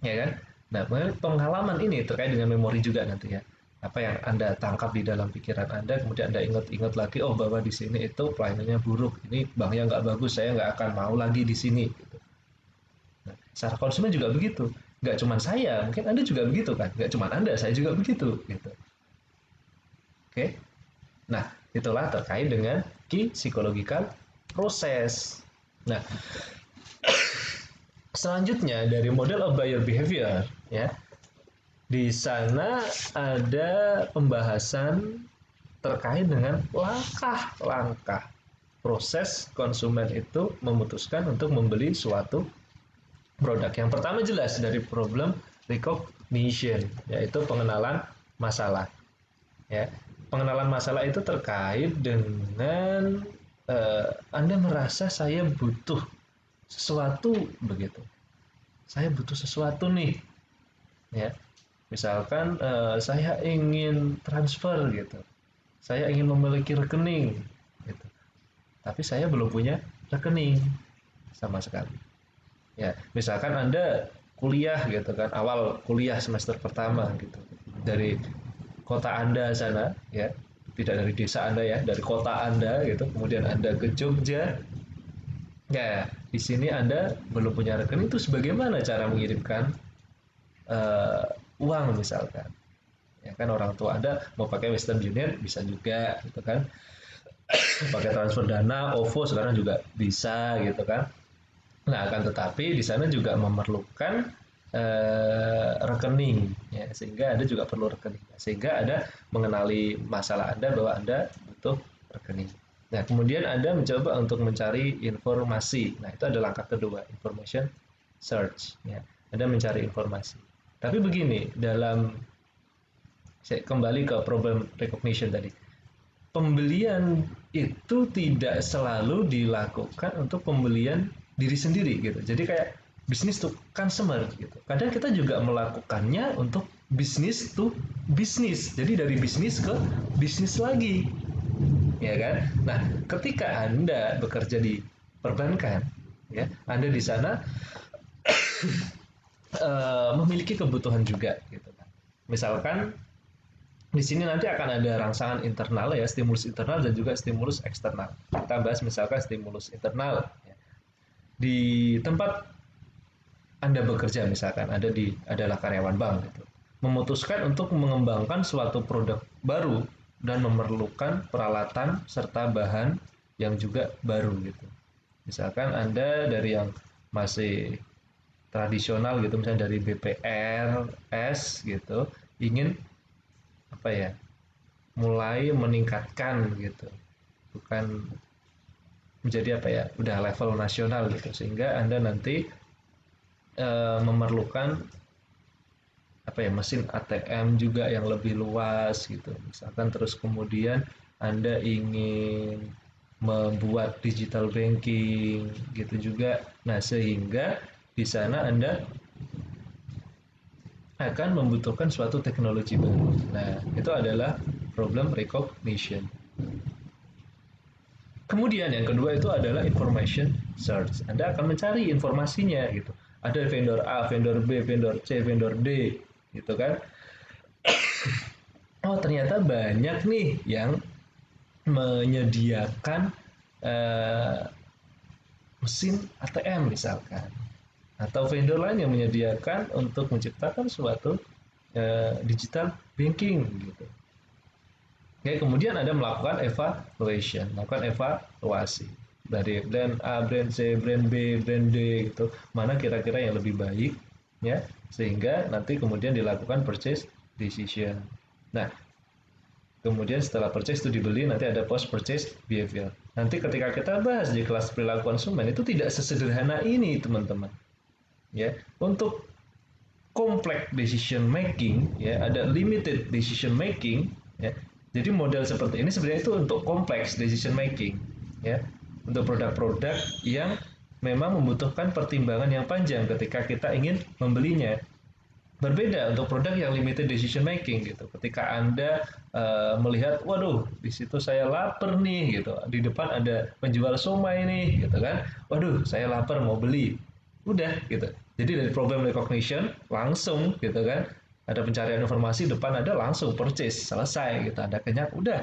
ya kan? Nah, pengalaman ini terkait dengan memori juga nanti ya. Apa yang Anda tangkap di dalam pikiran Anda, kemudian Anda ingat-ingat lagi, oh bahwa di sini itu pelayanannya buruk, ini banknya nggak bagus, saya nggak akan mau lagi di sini. Gitu. Nah, secara konsumen juga begitu. Nggak cuma saya, mungkin Anda juga begitu kan? Nggak cuma Anda, saya juga begitu. Gitu. Oke? Nah, itulah terkait dengan key psychological process. Nah, selanjutnya dari model of buyer behavior, ya, di sana ada pembahasan terkait dengan langkah-langkah proses konsumen itu memutuskan untuk membeli suatu produk. Yang pertama jelas dari problem recognition, yaitu pengenalan masalah. Ya, pengenalan masalah itu terkait dengan Anda merasa saya butuh sesuatu begitu. Saya butuh sesuatu nih, ya. Misalkan saya ingin transfer gitu, saya ingin memiliki rekening gitu, tapi saya belum punya rekening sama sekali. Ya, misalkan Anda kuliah gitu kan, awal kuliah semester pertama gitu, dari kota Anda sana ya, tidak dari desa Anda ya, dari kota Anda gitu, kemudian Anda ke Jogja. Ya, di sini Anda belum punya rekening, itu bagaimana cara mengirimkan uh, uang misalkan? Ya kan orang tua Anda mau pakai Western Union bisa juga gitu kan, pakai transfer dana OVO sekarang juga bisa gitu kan. Nah akan tetapi di sana juga memerlukan rekening ya, sehingga Anda juga perlu rekening, sehingga Anda mengenali masalah Anda bahwa Anda butuh rekening. Nah kemudian Anda mencoba untuk mencari informasi. Nah itu adalah langkah kedua, information search ya. Anda mencari informasi, tapi begini, dalam saya kembali ke problem recognition tadi. Pembelian itu tidak selalu dilakukan untuk pembelian diri sendiri gitu. Jadi kayak bisnis to consumer gitu. Kadang kita juga melakukannya untuk bisnis to bisnis. Jadi dari bisnis ke bisnis lagi. Ya kan? Nah, ketika Anda bekerja di perbankan, ya, Anda di sana memiliki kebutuhan juga gitu kan. Misalkan di sini nanti akan ada rangsangan internal ya, stimulus internal dan juga stimulus eksternal. Kita bahas misalkan stimulus internal. Ya. Di tempat Anda bekerja misalkan adalah karyawan bank gitu. Memutuskan untuk mengembangkan suatu produk baru dan memerlukan peralatan serta bahan yang juga baru gitu. Misalkan Anda dari yang masih tradisional gitu, misalnya dari BPRS gitu, ingin apa ya, mulai meningkatkan gitu, bukan menjadi apa ya, udah level nasional gitu, sehingga Anda nanti memerlukan apa ya, mesin ATM juga yang lebih luas gitu misalkan, terus kemudian Anda ingin membuat digital banking gitu juga. Nah sehingga di sana Anda akan membutuhkan suatu teknologi baru. Nah itu adalah problem recognition. Kemudian yang kedua itu adalah information search. Anda akan mencari informasinya gitu. Ada vendor A, vendor B, vendor C, vendor D, gitu kan. Oh ternyata banyak nih yang menyediakan eh, mesin ATM misalkan. Atau vendor lain yang menyediakan untuk menciptakan suatu digital banking gitu. Oke, kemudian Anda melakukan melakukan evaluasi dari brand A, brand C, brand B, brand D gitu. Mana kira-kira yang lebih baik ya, sehingga nanti kemudian dilakukan purchase decision. Nah, Kemudian setelah purchase itu dibeli, nanti ada post purchase behavior. Nanti ketika kita bahas di kelas perilaku konsumen itu tidak sesederhana ini, teman-teman. Ya, untuk complex decision making, ya, ada limited decision making, ya. Jadi model seperti ini sebenarnya itu untuk complex decision making, ya. Untuk produk-produk yang memang membutuhkan pertimbangan yang panjang ketika kita ingin membelinya. Berbeda untuk produk yang limited decision making gitu. Ketika Anda melihat, waduh, di situ saya lapar nih gitu. Di depan ada penjual somai nih gitu kan. Waduh, saya lapar mau beli. Udah gitu. Jadi dari problem recognition langsung gitu kan. Ada pencarian informasi, depan ada langsung purchase, selesai gitu. Ada kenyang, udah.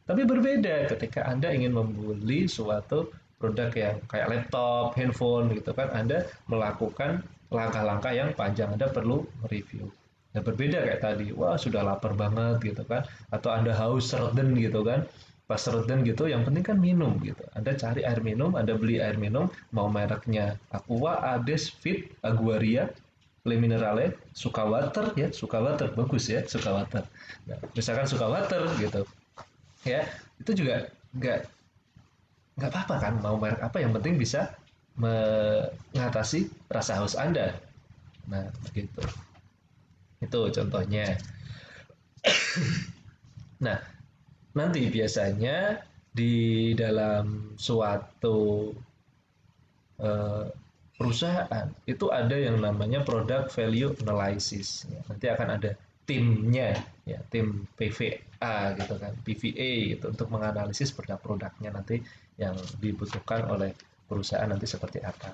Tapi berbeda ketika Anda ingin membeli suatu produk yang kayak laptop, handphone gitu kan, Anda melakukan langkah-langkah yang panjang, Anda perlu review. Nah, berbeda kayak tadi, wah sudah lapar banget gitu kan, atau Anda haus serden gitu kan, pas serden gitu, yang penting kan minum gitu. Anda cari air minum, Anda beli air minum, mau mereknya Aqua, Ades, Fit, Aguaria, Le Minerale, Sukawater ya, Sukawater bagus ya, Sukawater. Nah, misalkan Sukawater gitu, ya itu juga nggak apa-apa kan mau merek apa yang penting bisa mengatasi rasa haus Anda. Nah begitu, itu contohnya. Nah nanti biasanya di dalam suatu eh, perusahaan itu ada yang namanya product value analysis, ya, nanti akan ada timnya, ya tim PVA gitu kan, PVA gitu, untuk menganalisis produk-produknya nanti yang dibutuhkan oleh perusahaan nanti seperti apa.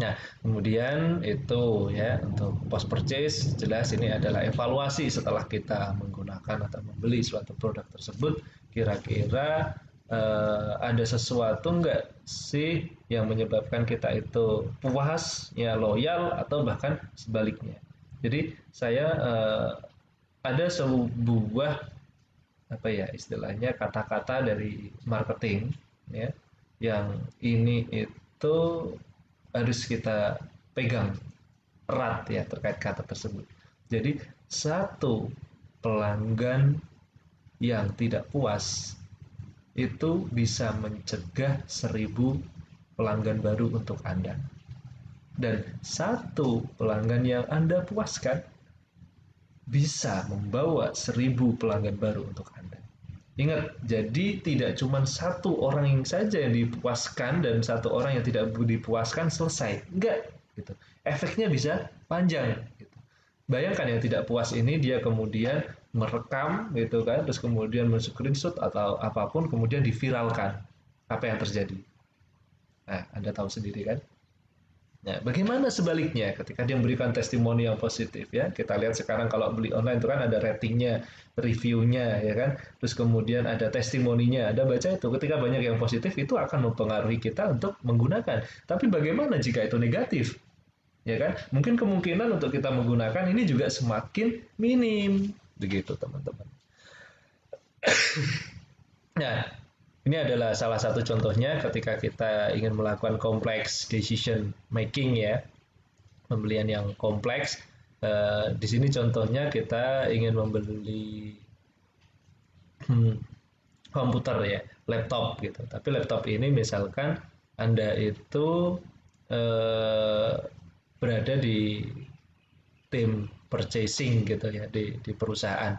Nah, kemudian itu ya untuk post purchase, jelas ini adalah evaluasi setelah kita menggunakan atau membeli suatu produk tersebut, kira-kira ada sesuatu enggak sih yang menyebabkan kita itu puas, ya loyal, atau bahkan sebaliknya. Jadi saya ada sebuah apa ya istilahnya kata-kata dari marketing, ya, yang ini itu harus kita pegang erat ya terkait kata tersebut. Jadi satu pelanggan yang tidak puas itu bisa mencegah 1.000 pelanggan baru untuk Anda. Dan satu pelanggan yang Anda puaskan bisa membawa 1.000 pelanggan baru untuk Anda. Ingat, jadi tidak cuma satu orang yang saja yang dipuaskan dan satu orang yang tidak dipuaskan selesai. Enggak, gitu. Efeknya bisa panjang. Gitu. Bayangkan yang tidak puas ini dia kemudian merekam gitu kan, terus kemudian men-screenshot atau apapun, kemudian diviralkan. Apa yang terjadi? Nah, Anda tahu sendiri kan? Nah, bagaimana sebaliknya ketika dia memberikan testimoni yang positif ya? Kita lihat sekarang kalau beli online itu kan ada ratingnya, reviewnya ya kan, terus kemudian ada testimoninya, ada baca itu. Ketika banyak yang positif itu akan mempengaruhi kita untuk menggunakan. Tapi bagaimana jika itu negatif? Ya kan? Mungkin kemungkinan untuk kita menggunakan ini juga semakin minim, begitu teman-teman. Nah, ini adalah salah satu contohnya ketika kita ingin melakukan complex decision making ya, pembelian yang kompleks. Di sini contohnya kita ingin membeli komputer ya, laptop gitu. Tapi laptop ini misalkan Anda itu eh, berada di tim purchasing gitu ya di perusahaan.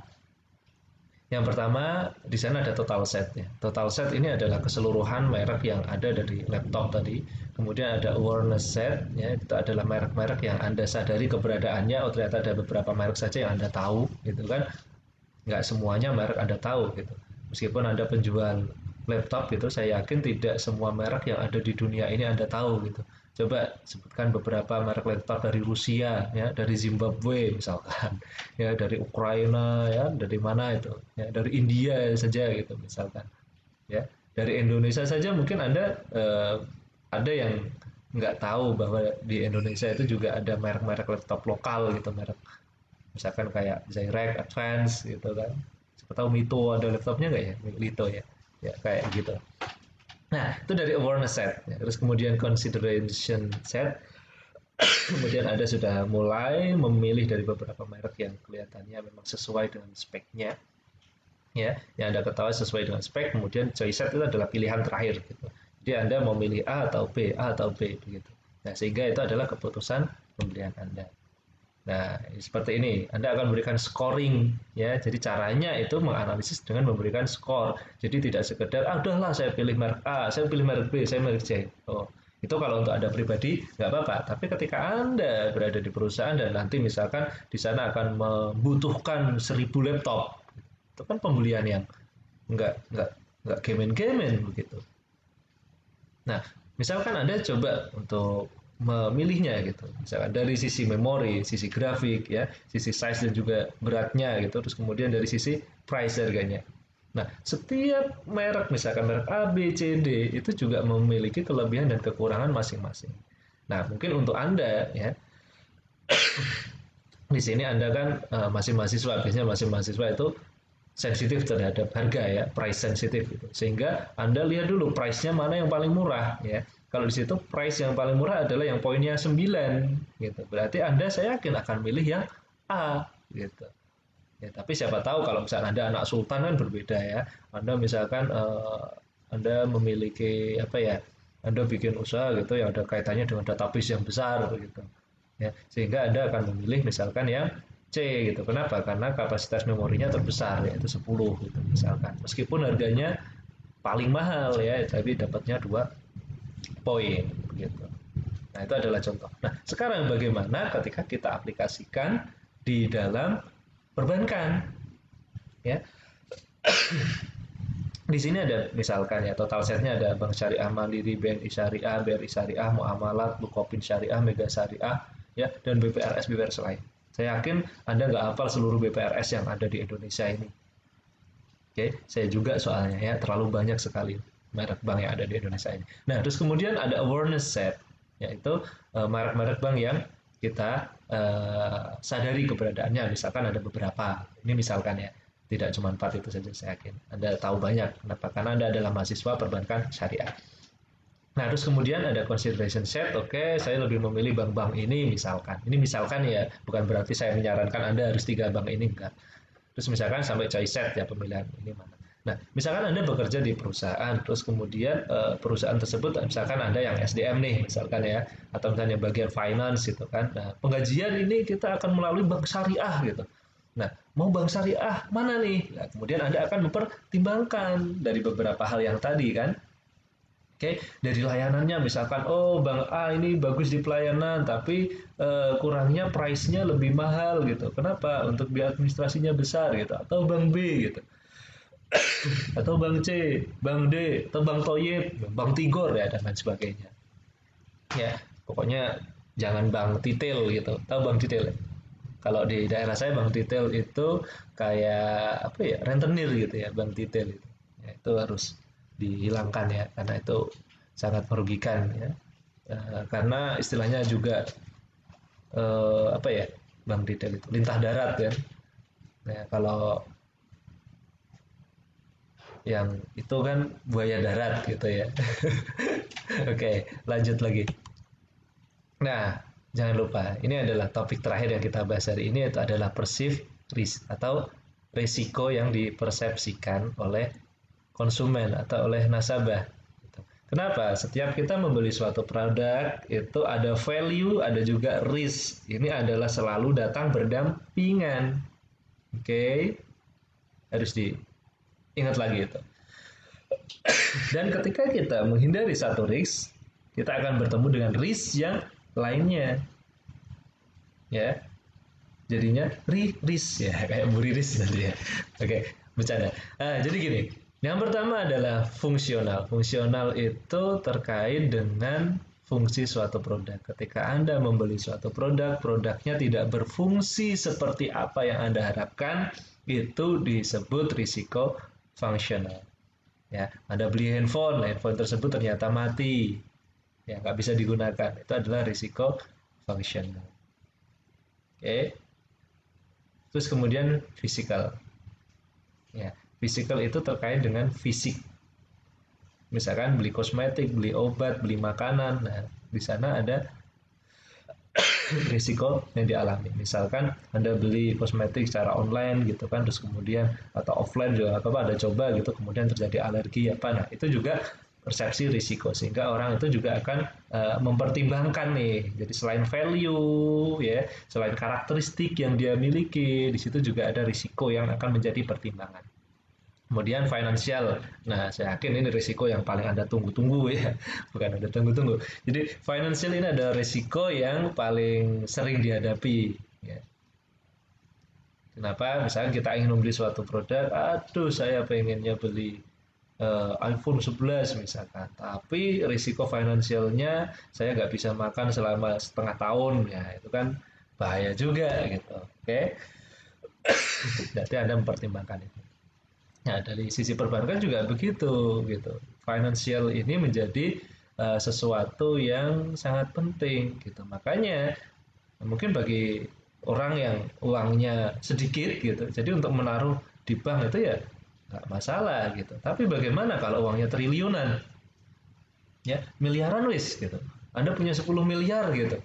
Yang pertama, di sana ada total set ya. Total set ini adalah keseluruhan merek yang ada dari laptop tadi. Kemudian ada awareness set, ya, itu adalah merek-merek yang Anda sadari keberadaannya. Oh, ternyata ada beberapa merek saja yang Anda tahu, gitu kan. Nggak semuanya merek Anda tahu, gitu. Meskipun Anda penjual laptop, gitu, saya yakin tidak semua merek yang ada di dunia ini Anda tahu, gitu. Coba sebutkan beberapa merek laptop dari Rusia, ya, dari Zimbabwe misalkan, ya, dari Ukraina, ya, dari mana itu, ya, dari India saja gitu misalkan, ya, dari Indonesia saja mungkin Anda ada yang nggak tahu bahwa di Indonesia itu juga ada merek-merek laptop lokal gitu, merek misalkan kayak Zyrek, Advance gitu kan. Siapa tahu Mito ada laptopnya nggak ya, Lito ya, ya kayak gitu. Nah, itu dari awareness set. Ya. Terus kemudian consideration set. Kemudian Anda sudah mulai memilih dari beberapa merek yang kelihatannya memang sesuai dengan speknya. ya, yang Anda ketahui sesuai dengan spek, kemudian choice set itu adalah pilihan terakhir gitu. Jadi Anda mau milih A atau B, A atau B begitu. Nah, sehingga itu adalah keputusan pembelian Anda. Nah, seperti ini, Anda akan memberikan scoring ya. Jadi caranya itu menganalisis dengan memberikan skor. Jadi tidak sekedar udahlah saya pilih merek A, saya pilih merek B, saya merek C. Oh, itu kalau untuk Anda pribadi nggak apa-apa. Tapi ketika Anda berada di perusahaan dan nanti misalkan di sana akan membutuhkan 1.000 laptop, itu kan pembelian yang nggak gemen-gemen begitu. Nah, misalkan Anda coba untuk memilihnya gitu. Misalkan dari sisi memori, sisi grafik ya, sisi size dan juga beratnya gitu, terus kemudian dari sisi price harganya. Nah, setiap merek misalkan merek A, B, C, D itu juga memiliki kelebihan dan kekurangan masing-masing. Nah, mungkin untuk Anda ya, di sini Anda kan masih mahasiswa, biasanya masih mahasiswa itu sensitif terhadap harga ya, price sensitif gitu. Sehingga Anda lihat dulu price-nya mana yang paling murah ya. Kalau di situ price yang paling murah adalah yang poinnya 9 gitu. Berarti Anda saya yakin akan milih yang A gitu. Ya, tapi siapa tahu kalau misalnya Anda anak sultan kan berbeda ya. Anda misalkan Anda memiliki apa ya? Anda bikin usaha gitu yang ada kaitannya dengan database yang besar gitu. Ya, sehingga Anda akan memilih misalkan yang C gitu. Kenapa? Karena kapasitas memorinya terbesar yaitu 10 gitu misalkan. Meskipun harganya paling mahal ya, tapi dapatnya 2 poin gitu. Nah, itu adalah contoh. Nah, sekarang bagaimana ketika kita aplikasikan di dalam perbankan ya. Di sini ada misalkan ya total setnya ada Bank Syariah Mandiri, BNI Syariah, BRI Syariah, Muamalat, Bukopin Syariah, Mega Syariah, ya dan BPRS lain. Saya yakin Anda nggak hafal seluruh BPRS yang ada di Indonesia ini. Oke, saya juga soalnya ya terlalu banyak sekali merek bank yang ada di Indonesia ini. Nah, terus kemudian ada awareness set, yaitu merek-merek bank yang kita sadari keberadaannya. Misalkan ada beberapa. Ini misalkan ya, tidak cuma 4 itu saja saya yakin. Anda tahu banyak. Kenapa? Karena Anda adalah mahasiswa perbankan syariah. Nah, terus kemudian ada consideration set. Oke, saya lebih memilih bank-bank ini misalkan. Ini misalkan ya, bukan berarti saya menyarankan Anda harus 3 bank ini, enggak. Terus misalkan sampai choice set ya pemilihan ini mana. Nah, misalkan Anda bekerja di perusahaan, terus kemudian perusahaan tersebut, misalkan Anda yang SDM nih, misalkan ya, atau misalnya bagian finance gitu kan. Nah, penggajian ini kita akan melalui bank syariah gitu. Nah, mau bank syariah mana nih? Nah, kemudian Anda akan mempertimbangkan dari beberapa hal yang tadi kan. Oke, dari layanannya misalkan, oh Bank A ini bagus di pelayanan, tapi kurangnya price-nya lebih mahal gitu. Kenapa? Untuk biaya administrasinya besar gitu. Atau Bank B gitu. Atau Bank C, Bank D, atau Bank Toyib, Bank Tigor ya dan lain sebagainya. Ya, pokoknya jangan Bank Titel gitu. Tahu Bank Titel? Kalau di daerah saya Bank Titel itu kayak apa ya, rentenir gitu ya, Bank Titel itu. Ya, itu harus dihilangkan ya, karena itu sangat merugikan ya. Karena istilahnya juga apa ya, Bank Titel itu lintah darat kan. Nah, kalau yang itu kan buaya darat gitu ya. Oke, lanjut lagi. Nah, jangan lupa, ini adalah topik terakhir yang kita bahas hari ini, yaitu adalah perceived risk atau risiko yang dipersepsikan oleh konsumen atau oleh nasabah. Kenapa? Setiap kita membeli suatu produk, itu ada value, ada juga risk. Ini adalah selalu datang berdampingan. Oke, harus diingat lagi itu. Dan ketika kita menghindari satu risk, kita akan bertemu dengan risk yang lainnya. Ya, jadinya risk ya, kayak buriris tadi ya. Oke, bercanda. Jadi gini, yang pertama adalah fungsional. Fungsional itu terkait dengan fungsi suatu produk. Ketika Anda membeli suatu produk, produknya tidak berfungsi seperti apa yang Anda harapkan, itu disebut risiko fungsional. Ya, Anda beli handphone tersebut ternyata mati, ya nggak bisa digunakan. Itu adalah risiko fungsional. Oke. Terus kemudian fisikal. Ya, fisikal itu terkait dengan fisik. Misalkan beli kosmetik, beli obat, beli makanan. Nah, di sana ada risiko yang dialami. Misalkan Anda beli kosmetik secara online gitu kan, terus kemudian atau offline juga apa ada coba gitu, kemudian terjadi alergi apa, nah itu juga persepsi risiko, sehingga orang itu juga akan mempertimbangkan nih. Jadi selain value ya, selain karakteristik yang dia miliki, di situ juga ada risiko yang akan menjadi pertimbangan. Kemudian financial. Nah, saya yakin ini risiko yang paling Anda tunggu-tunggu ya. Bukan Anda tunggu-tunggu. Jadi financial ini ada risiko yang paling sering dihadapi. Ya. Kenapa? Misalnya kita ingin membeli suatu produk, aduh saya pengennya beli iPhone 11 misalkan. Tapi risiko finansialnya saya nggak bisa makan selama setengah tahun. Ya, itu kan bahaya juga gitu. Oke. Berarti Anda mempertimbangkan itu. Nah, dari sisi perbankan juga begitu gitu. Financial ini menjadi sesuatu yang sangat penting gitu. Makanya mungkin bagi orang yang uangnya sedikit gitu, jadi untuk menaruh di bank itu ya nggak masalah gitu. Tapi bagaimana kalau uangnya triliunan, ya miliaran wis gitu. Anda punya 10 miliar gitu.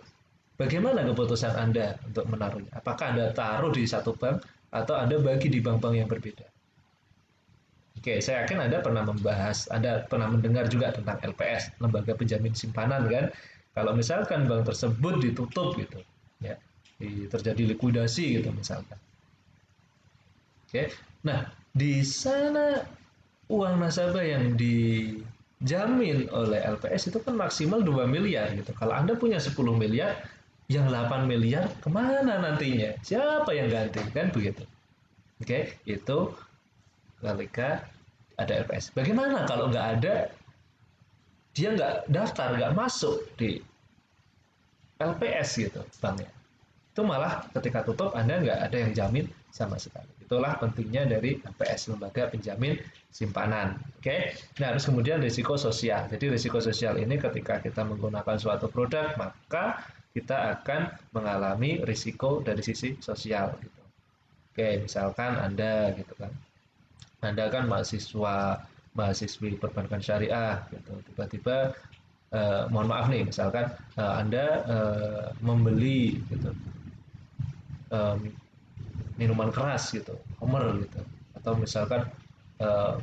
Bagaimana keputusan Anda untuk menaruhnya? Apakah Anda taruh di satu bank atau Anda bagi di bank-bank yang berbeda? Oke, saya yakin Anda pernah membahas, Anda pernah mendengar juga tentang LPS, lembaga penjamin simpanan kan. Kalau misalkan bank tersebut ditutup gitu, ya, terjadi likuidasi gitu misalkan. Oke, nah di sana uang nasabah yang dijamin oleh LPS itu kan maksimal 2 miliar gitu. Kalau Anda punya 10 miliar, yang 8 miliar kemana nantinya? Siapa yang ganti? Kan begitu. Oke, itu ketika ada LPS. Bagaimana kalau nggak ada, dia nggak daftar, nggak masuk di LPS gitu banknya. Itu malah ketika tutup Anda nggak ada yang jamin sama sekali. Itulah pentingnya dari LPS, lembaga penjamin simpanan. Oke, nah terus kemudian risiko sosial. Jadi risiko sosial ini ketika kita menggunakan suatu produk, maka kita akan mengalami risiko dari sisi sosial gitu. Oke, misalkan Anda gitu kan, Anda kan mahasiswi perbankan syariah gitu. Tiba-tiba mohon maaf nih, misalkan Anda membeli gitu eh, minuman keras gitu, Homer gitu, atau misalkan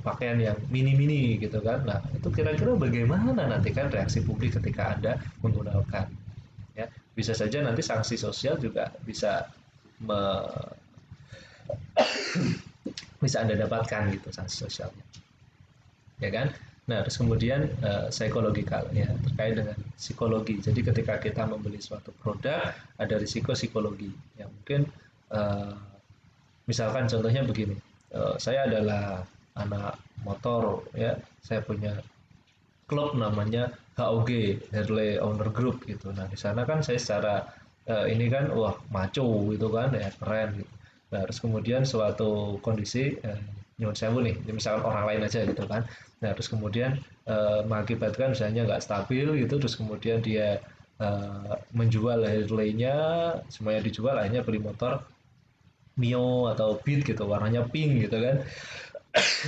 pakaian yang mini-mini gitu kan. Nah, itu kira-kira bagaimana nanti kan reaksi publik ketika Anda menggunakan, ya. Bisa saja nanti sanksi sosial juga bisa Anda dapatkan gitu, sanksi sosialnya. Ya kan? Nah, terus kemudian psikologikal ya, terkait dengan psikologi. Jadi ketika kita membeli suatu produk ada risiko psikologi. Ya mungkin uh, misalkan contohnya begini. Saya adalah anak motor ya, saya punya klub namanya HOG, Harley Owner Group gitu. Nah, di sana kan saya secara ini kan wah maco gitu kan ya, keren gitu. Nah, terus kemudian suatu kondisi nyuwun sewu nih, misalkan orang lain aja gitu kan. Nah, terus kemudian mengakibatkan misalnya nggak stabil gitu, terus kemudian dia menjual Harley-nya, semuanya dijual, akhirnya beli motor Mio atau Beat gitu, warnanya pink gitu kan.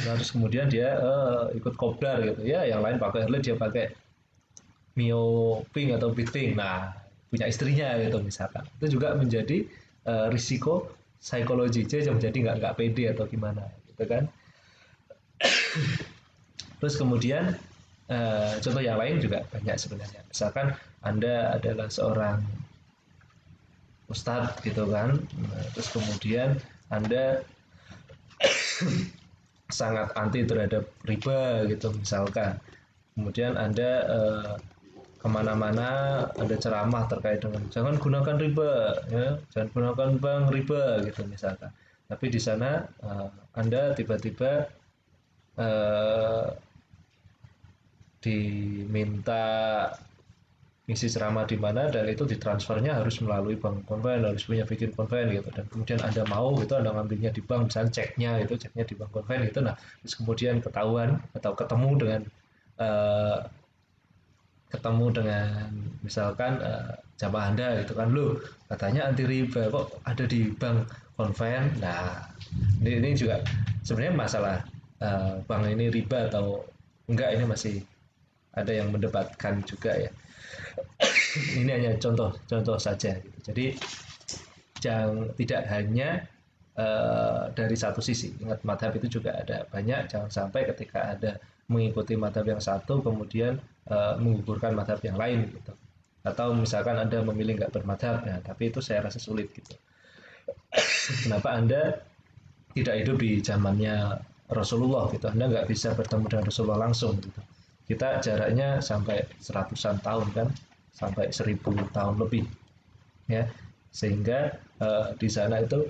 Nah, terus kemudian dia ikut kopdar gitu ya, yang lain pakai Harley, dia pakai Mio Pink atau Beat Pink. Nah, punya istrinya gitu misalkan. Itu juga menjadi risiko psikologi, jadi menjadi nggak pede atau gimana gitu kan. Terus kemudian contoh yang lain juga banyak sebenarnya. Misalkan Anda adalah seorang ustadz gitu kan, nah, terus kemudian Anda sangat anti terhadap riba gitu misalkan. Kemudian Anda kemana-mana ada ceramah terkait dengan jangan gunakan riba, ya, jangan gunakan bank riba gitu misalkan. Tapi di sana Anda tiba-tiba uh, diminta ngisi ceramah di mana dan itu ditransfernya harus melalui bank konven, harus punya bikin konven gitu, dan kemudian Anda mau itu Anda ngambilnya di bank, misalnya ceknya di bank konven gitu. Nah, terus kemudian ketahuan atau uh, ketemu dengan misalkan jamaah Anda gitu kan, loh katanya anti riba kok ada di bank konven. Nah, ini juga sebenarnya masalah bank ini riba atau enggak, ini masih ada yang mendebatkan juga ya. Ini hanya contoh saja gitu. Jadi tidak hanya dari satu sisi. Ingat, madhab itu juga ada banyak. Jangan sampai ketika ada mengikuti madhab yang satu kemudian menggugurkan madhab yang lain gitu. Atau misalkan Anda memilih nggak bermadhab, ya, tapi itu saya rasa sulit gitu. Kenapa Anda tidak hidup di zamannya Rasulullah gitu? Anda nggak bisa bertemu dengan Rasulullah langsung gitu. Kita jaraknya sampai seratusan tahun kan, sampai 1000 tahun lebih, ya. Sehingga di sana itu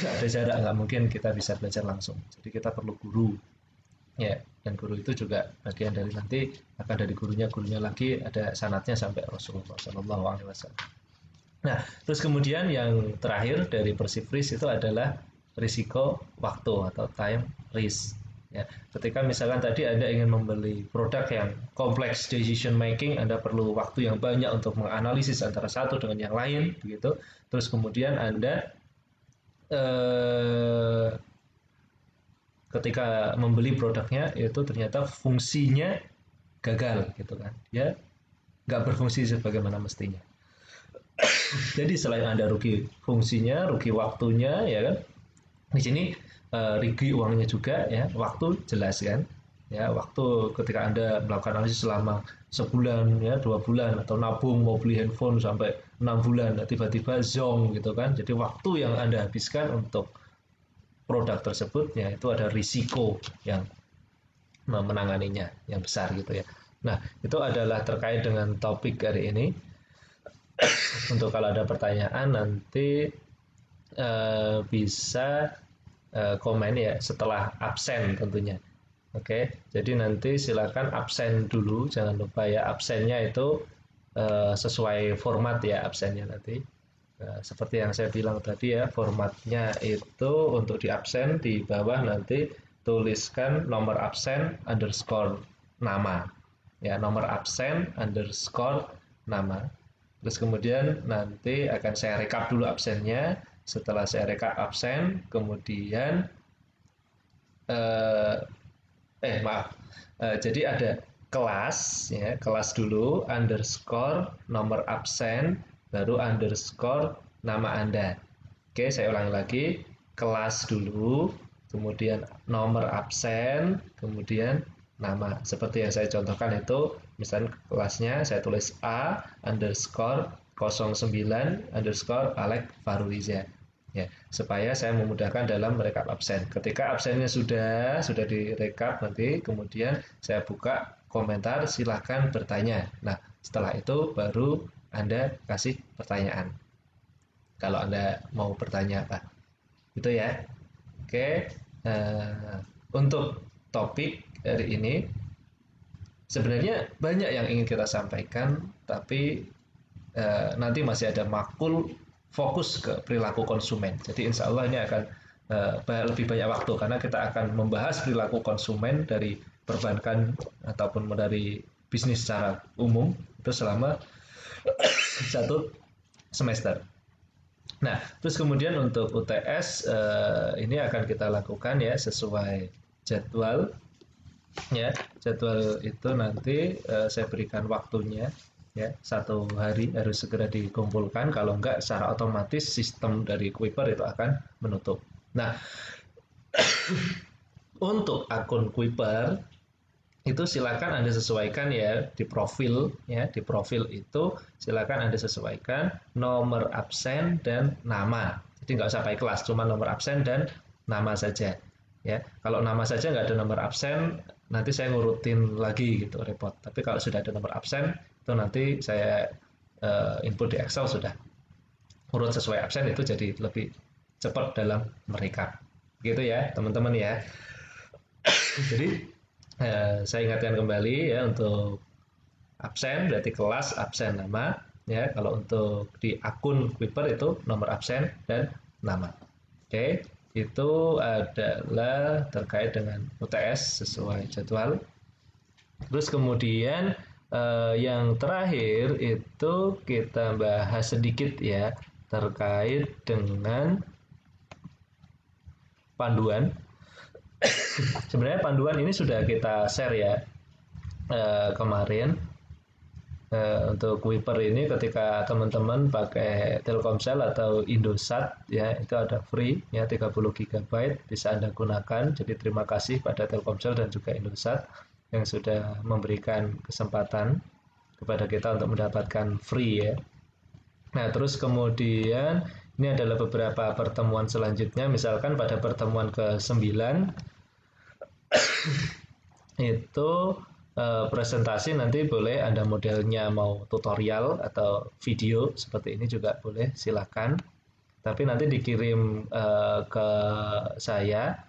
ada jarak, nggak mungkin kita bisa belajar langsung. Jadi kita perlu guru, ya. Dan guru itu juga bagian dari nanti akan dari gurunya lagi ada sanatnya sampai Rasulullah Shallallahu Alaihi Wasallam. Nah, terus kemudian yang terakhir dari perceived risk itu adalah risiko waktu atau time risk. Ya, ketika misalkan tadi Anda ingin membeli produk yang kompleks decision making, Anda perlu waktu yang banyak untuk menganalisis antara satu dengan yang lain, begitu. Terus kemudian Anda ketika membeli produknya itu ternyata fungsinya gagal, gitu kan? Ya, nggak berfungsi sebagaimana mestinya. Jadi selain Anda rugi fungsinya, rugi waktunya, ya kan? Di sini rugi uangnya juga, ya. Waktu jelas kan? Ya, waktu ketika Anda melakukan analisis selama sebulan, ya, 2 bulan, atau nabung mau beli handphone sampai 6 bulan, tiba-tiba zong gitu kan? Jadi waktu yang Anda habiskan untuk produk tersebut, ya, itu ada risiko yang menanganinya yang besar gitu, ya. Nah, itu adalah terkait dengan topik hari ini. Untuk kalau ada pertanyaan nanti bisa komen ya setelah absen tentunya. Oke, jadi nanti silakan absen dulu, jangan lupa ya absennya itu sesuai format ya absennya nanti. Seperti yang saya bilang tadi ya, formatnya itu untuk di absen di bawah nanti tuliskan nomor absen underscore nama. Ya, nomor absen underscore nama. Terus kemudian nanti akan saya rekap dulu absennya. Setelah saya rekap absen, kemudian maaf. Jadi ada kelas, ya, kelas dulu underscore nomor absen, baru underscore nama Anda. Oke, saya ulangi lagi. Kelas dulu, kemudian nomor absen, kemudian nama. Seperti yang saya contohkan itu, misalnya kelasnya saya tulis A underscore 09 underscore Alek Faruliza. Ya, supaya saya memudahkan dalam merekap absen. Ketika absennya sudah direkap nanti, kemudian saya buka komentar, silahkan bertanya. Nah, setelah itu baru Anda kasih pertanyaan. Kalau Anda mau bertanya apa. Itu ya. Oke, untuk topik hari ini sebenarnya banyak yang ingin kita sampaikan, tapi nanti masih ada makul fokus ke perilaku konsumen. Jadi insya Allah ini akan lebih banyak waktu karena kita akan membahas perilaku konsumen dari perbankan ataupun dari bisnis secara umum itu selama 1 semester. Nah, terus kemudian untuk UTS ini akan kita lakukan ya sesuai jadwal. Ya, jadwal itu nanti saya berikan waktunya, ya, 1 hari harus segera dikumpulkan, kalau enggak secara otomatis sistem dari Kuiper itu akan menutup. Nah, untuk akun Kuiper itu silakan Anda sesuaikan ya di profil, ya, di profil itu silakan Anda sesuaikan nomor absen dan nama. Jadi nggak usah pakai kelas, cuma nomor absen dan nama saja, ya. Kalau nama saja nggak ada nomor absen, nanti saya ngurutin lagi gitu, repot. Tapi kalau sudah ada nomor absen itu nanti saya input di Excel, sudah urut sesuai absen, itu jadi lebih cepat dalam merekap gitu ya teman-teman ya. Jadi saya ingatkan kembali ya, untuk absen berarti kelas, absen, nama, ya. Kalau untuk di akun Kuiper itu nomor absen dan nama. Oke, itu adalah terkait dengan UTS sesuai jadwal. Terus kemudian yang terakhir itu kita bahas sedikit ya terkait dengan panduan. Sebenarnya panduan ini sudah kita share ya kemarin Untuk Kuiper ini ketika teman-teman pakai Telkomsel atau Indosat ya itu ada free ya 30 GB bisa Anda gunakan. Jadi terima kasih pada Telkomsel dan juga Indosat yang sudah memberikan kesempatan kepada kita untuk mendapatkan free ya. Nah, terus kemudian ini adalah beberapa pertemuan selanjutnya, misalkan pada pertemuan ke-9 itu presentasi nanti boleh Anda modelnya mau tutorial atau video seperti ini juga boleh, silakan. Tapi nanti dikirim ke saya,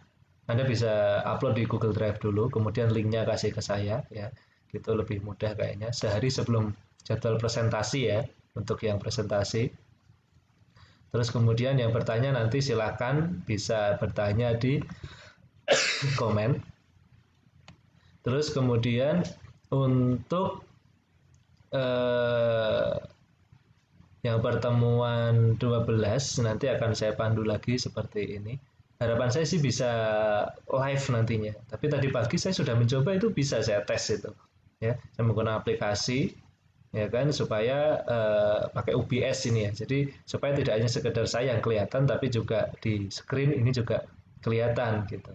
Anda bisa upload di Google Drive dulu, kemudian linknya kasih ke saya ya, gitu lebih mudah kayaknya. Sehari sebelum jadwal presentasi ya, untuk yang presentasi. Terus kemudian yang bertanya nanti silakan bisa bertanya di komen. Terus kemudian untuk yang pertemuan 12 nanti akan saya pandu lagi seperti ini. Harapan saya sih bisa live nantinya. Tapi tadi pagi saya sudah mencoba itu bisa saya tes itu. Ya, saya menggunakan aplikasi ya kan supaya pakai OBS ini ya. Jadi supaya tidak hanya sekedar saya yang kelihatan tapi juga di screen ini juga kelihatan gitu.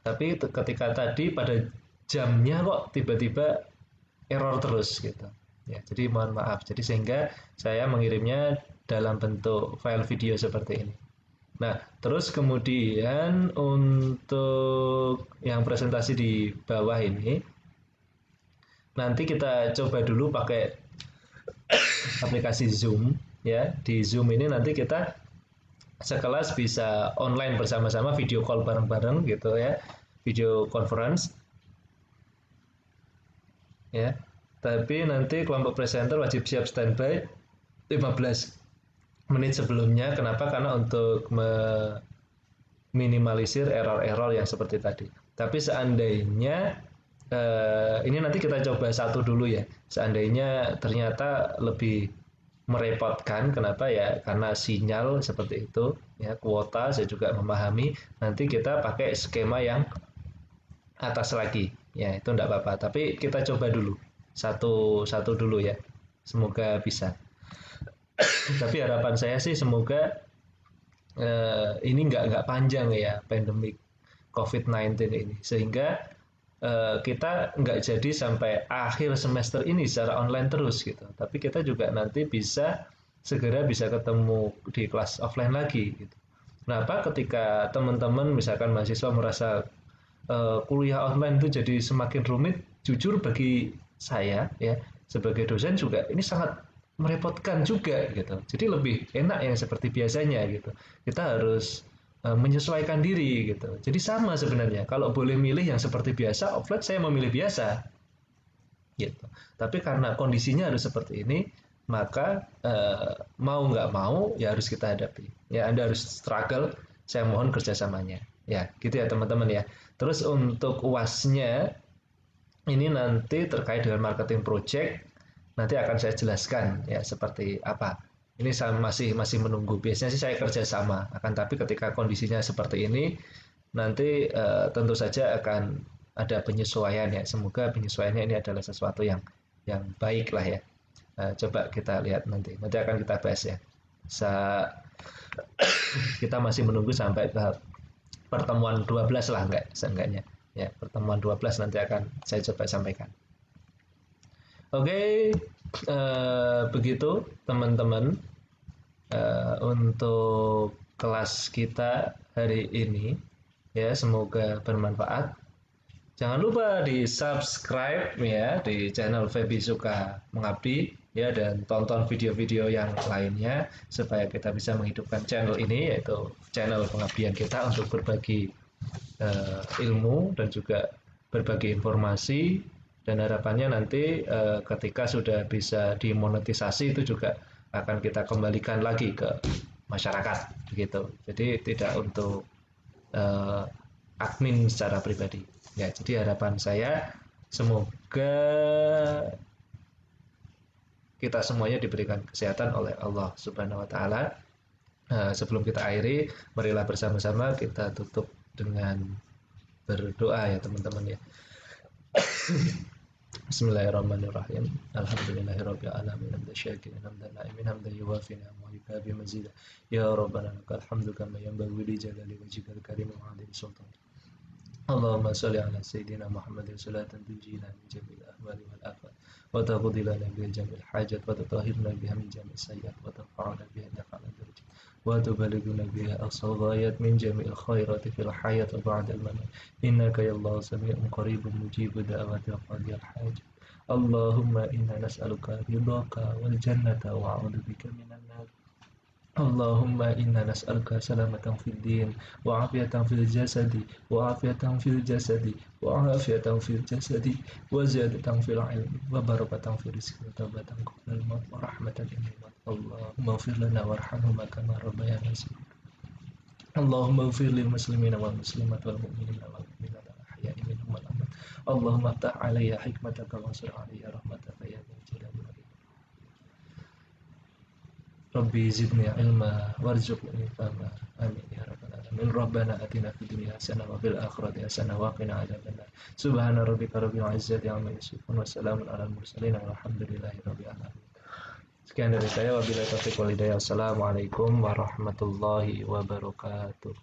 Tapi ketika tadi pada jamnya kok tiba-tiba error terus gitu. Ya, jadi mohon maaf. Jadi sehingga saya mengirimnya dalam bentuk file video seperti ini. Nah, terus kemudian untuk yang presentasi di bawah ini nanti kita coba dulu pakai aplikasi Zoom ya. Di Zoom ini nanti kita sekelas bisa online bersama-sama video call bareng-bareng gitu ya. Video conference ya. Tapi nanti kelompok presenter wajib siap standby 15 menit sebelumnya. Kenapa? Karena untuk meminimalisir error-error yang seperti tadi. Tapi seandainya ini nanti kita coba satu dulu ya. Seandainya ternyata lebih merepotkan, kenapa ya? Karena sinyal seperti itu, ya kuota saya juga memahami. Nanti kita pakai skema yang atas lagi, ya itu enggak apa-apa. Tapi kita coba dulu satu dulu ya. Semoga bisa. Tapi harapan saya sih semoga ini nggak panjang ya pandemik COVID-19 ini, sehingga kita nggak jadi sampai akhir semester ini secara online terus gitu. Tapi kita juga nanti segera bisa ketemu di kelas offline lagi gitu. Kenapa? Ketika teman-teman misalkan mahasiswa merasa kuliah online itu jadi semakin rumit, jujur bagi saya ya sebagai dosen juga ini sangat merepotkan juga gitu. Jadi lebih enak yang seperti biasanya gitu. Kita harus menyesuaikan diri gitu. Jadi sama sebenarnya. Kalau boleh milih yang seperti biasa, offline saya memilih biasa. Gitu. Tapi karena kondisinya harus seperti ini, maka mau nggak mau ya harus kita hadapi. Ya Anda harus struggle. Saya mohon kerjasamanya. Ya, gitu ya teman-teman ya. Terus untuk UAS-nya ini nanti terkait dengan marketing project nanti akan saya jelaskan ya seperti apa. Ini saya masih menunggu. Biasanya sih saya kerja sama, akan tapi ketika kondisinya seperti ini nanti tentu saja akan ada penyesuaian ya. Semoga penyesuaiannya ini adalah sesuatu yang baik lah ya. Coba kita lihat nanti akan kita bahas ya. Kita masih menunggu sampai ke pertemuan 12 lah seenggaknya. Ya, pertemuan 12 nanti akan saya coba sampaikan. Oke, begitu teman-teman untuk kelas kita hari ini ya, semoga bermanfaat. Jangan lupa di subscribe ya di channel Febi Suka Mengabdi ya, dan tonton video-video yang lainnya supaya kita bisa menghidupkan channel ini, yaitu channel pengabdian kita untuk berbagi ilmu dan juga berbagi informasi. Dan harapannya nanti ketika sudah bisa dimonetisasi itu juga akan kita kembalikan lagi ke masyarakat begitu. Jadi tidak untuk admin secara pribadi. Ya, jadi harapan saya semoga kita semuanya diberikan kesehatan oleh Allah Subhanahu wa taala. Sebelum kita akhiri, marilah bersama-sama kita tutup dengan berdoa ya teman-teman ya. Bismillahirrahmanirrahim. Alhamdulillahirabbil alamin. Hamdan syakirin hamdan na'imin hamdan yuwafi ni'amahu wa yukafi mazida. Ya Rabbana lakal hamdu kama yanbaghi li jalali wajhikal karim wa 'azimi sultanik. Allahumma shalli ala sayyidina Muhammadin salatan tunjina min jami'il ahwali wal afat wa taqdi lana biha jami'il hajat wa tutahhirna biha min jami'is sayyi'at wa tarfa'una biha naf'al darajat wa tuballighuna biha aqsal ghayat min jami'il khairati fil hayat wa ba'da al mamat innaka ya Allah sami'un qaribun mujibud da'wati wa qadiyal hajat. Allahumma inna nas'aluka ridhaka wal jannata wa a'udzu bika minan nar. Allahumma inna nas'aluka salamatan fid din wa afiyatan fil jasadi wa afiyatan fil jasadi wa afiyatan fil jasadi wa ziyadatan fil ilmi wa barakatan fil rizqi wa taubatan qabla al maut wa rahmatan inda al maut. Allahumma ighfir lana warhamhuma kama rabbayana shaghira. Allahumma ighfir lil muslimina wal muslimat wal mu'minina wal mu'minat al ahya'i minhum wal amwat. Allahumma iftah 'alayya hikmataka wa ansur 'alayya rahmataka ya dzal jalali wal ikram. Rabbi zidni ilma warzuqni fahma. Amin ya rabbal alamin. Rabbana atina fid dunya hasanah wa fil akhirati hasanah wa qina adzabannar. Subhana rabbika rabbil izzati amma yasifun wa salamun alal mursalin walhamdulillahi rabbil alamin. Sekian dari saya, wabillahi taufiq wal hidayah. Assalamualaikum warahmatullahi wabarakatuh.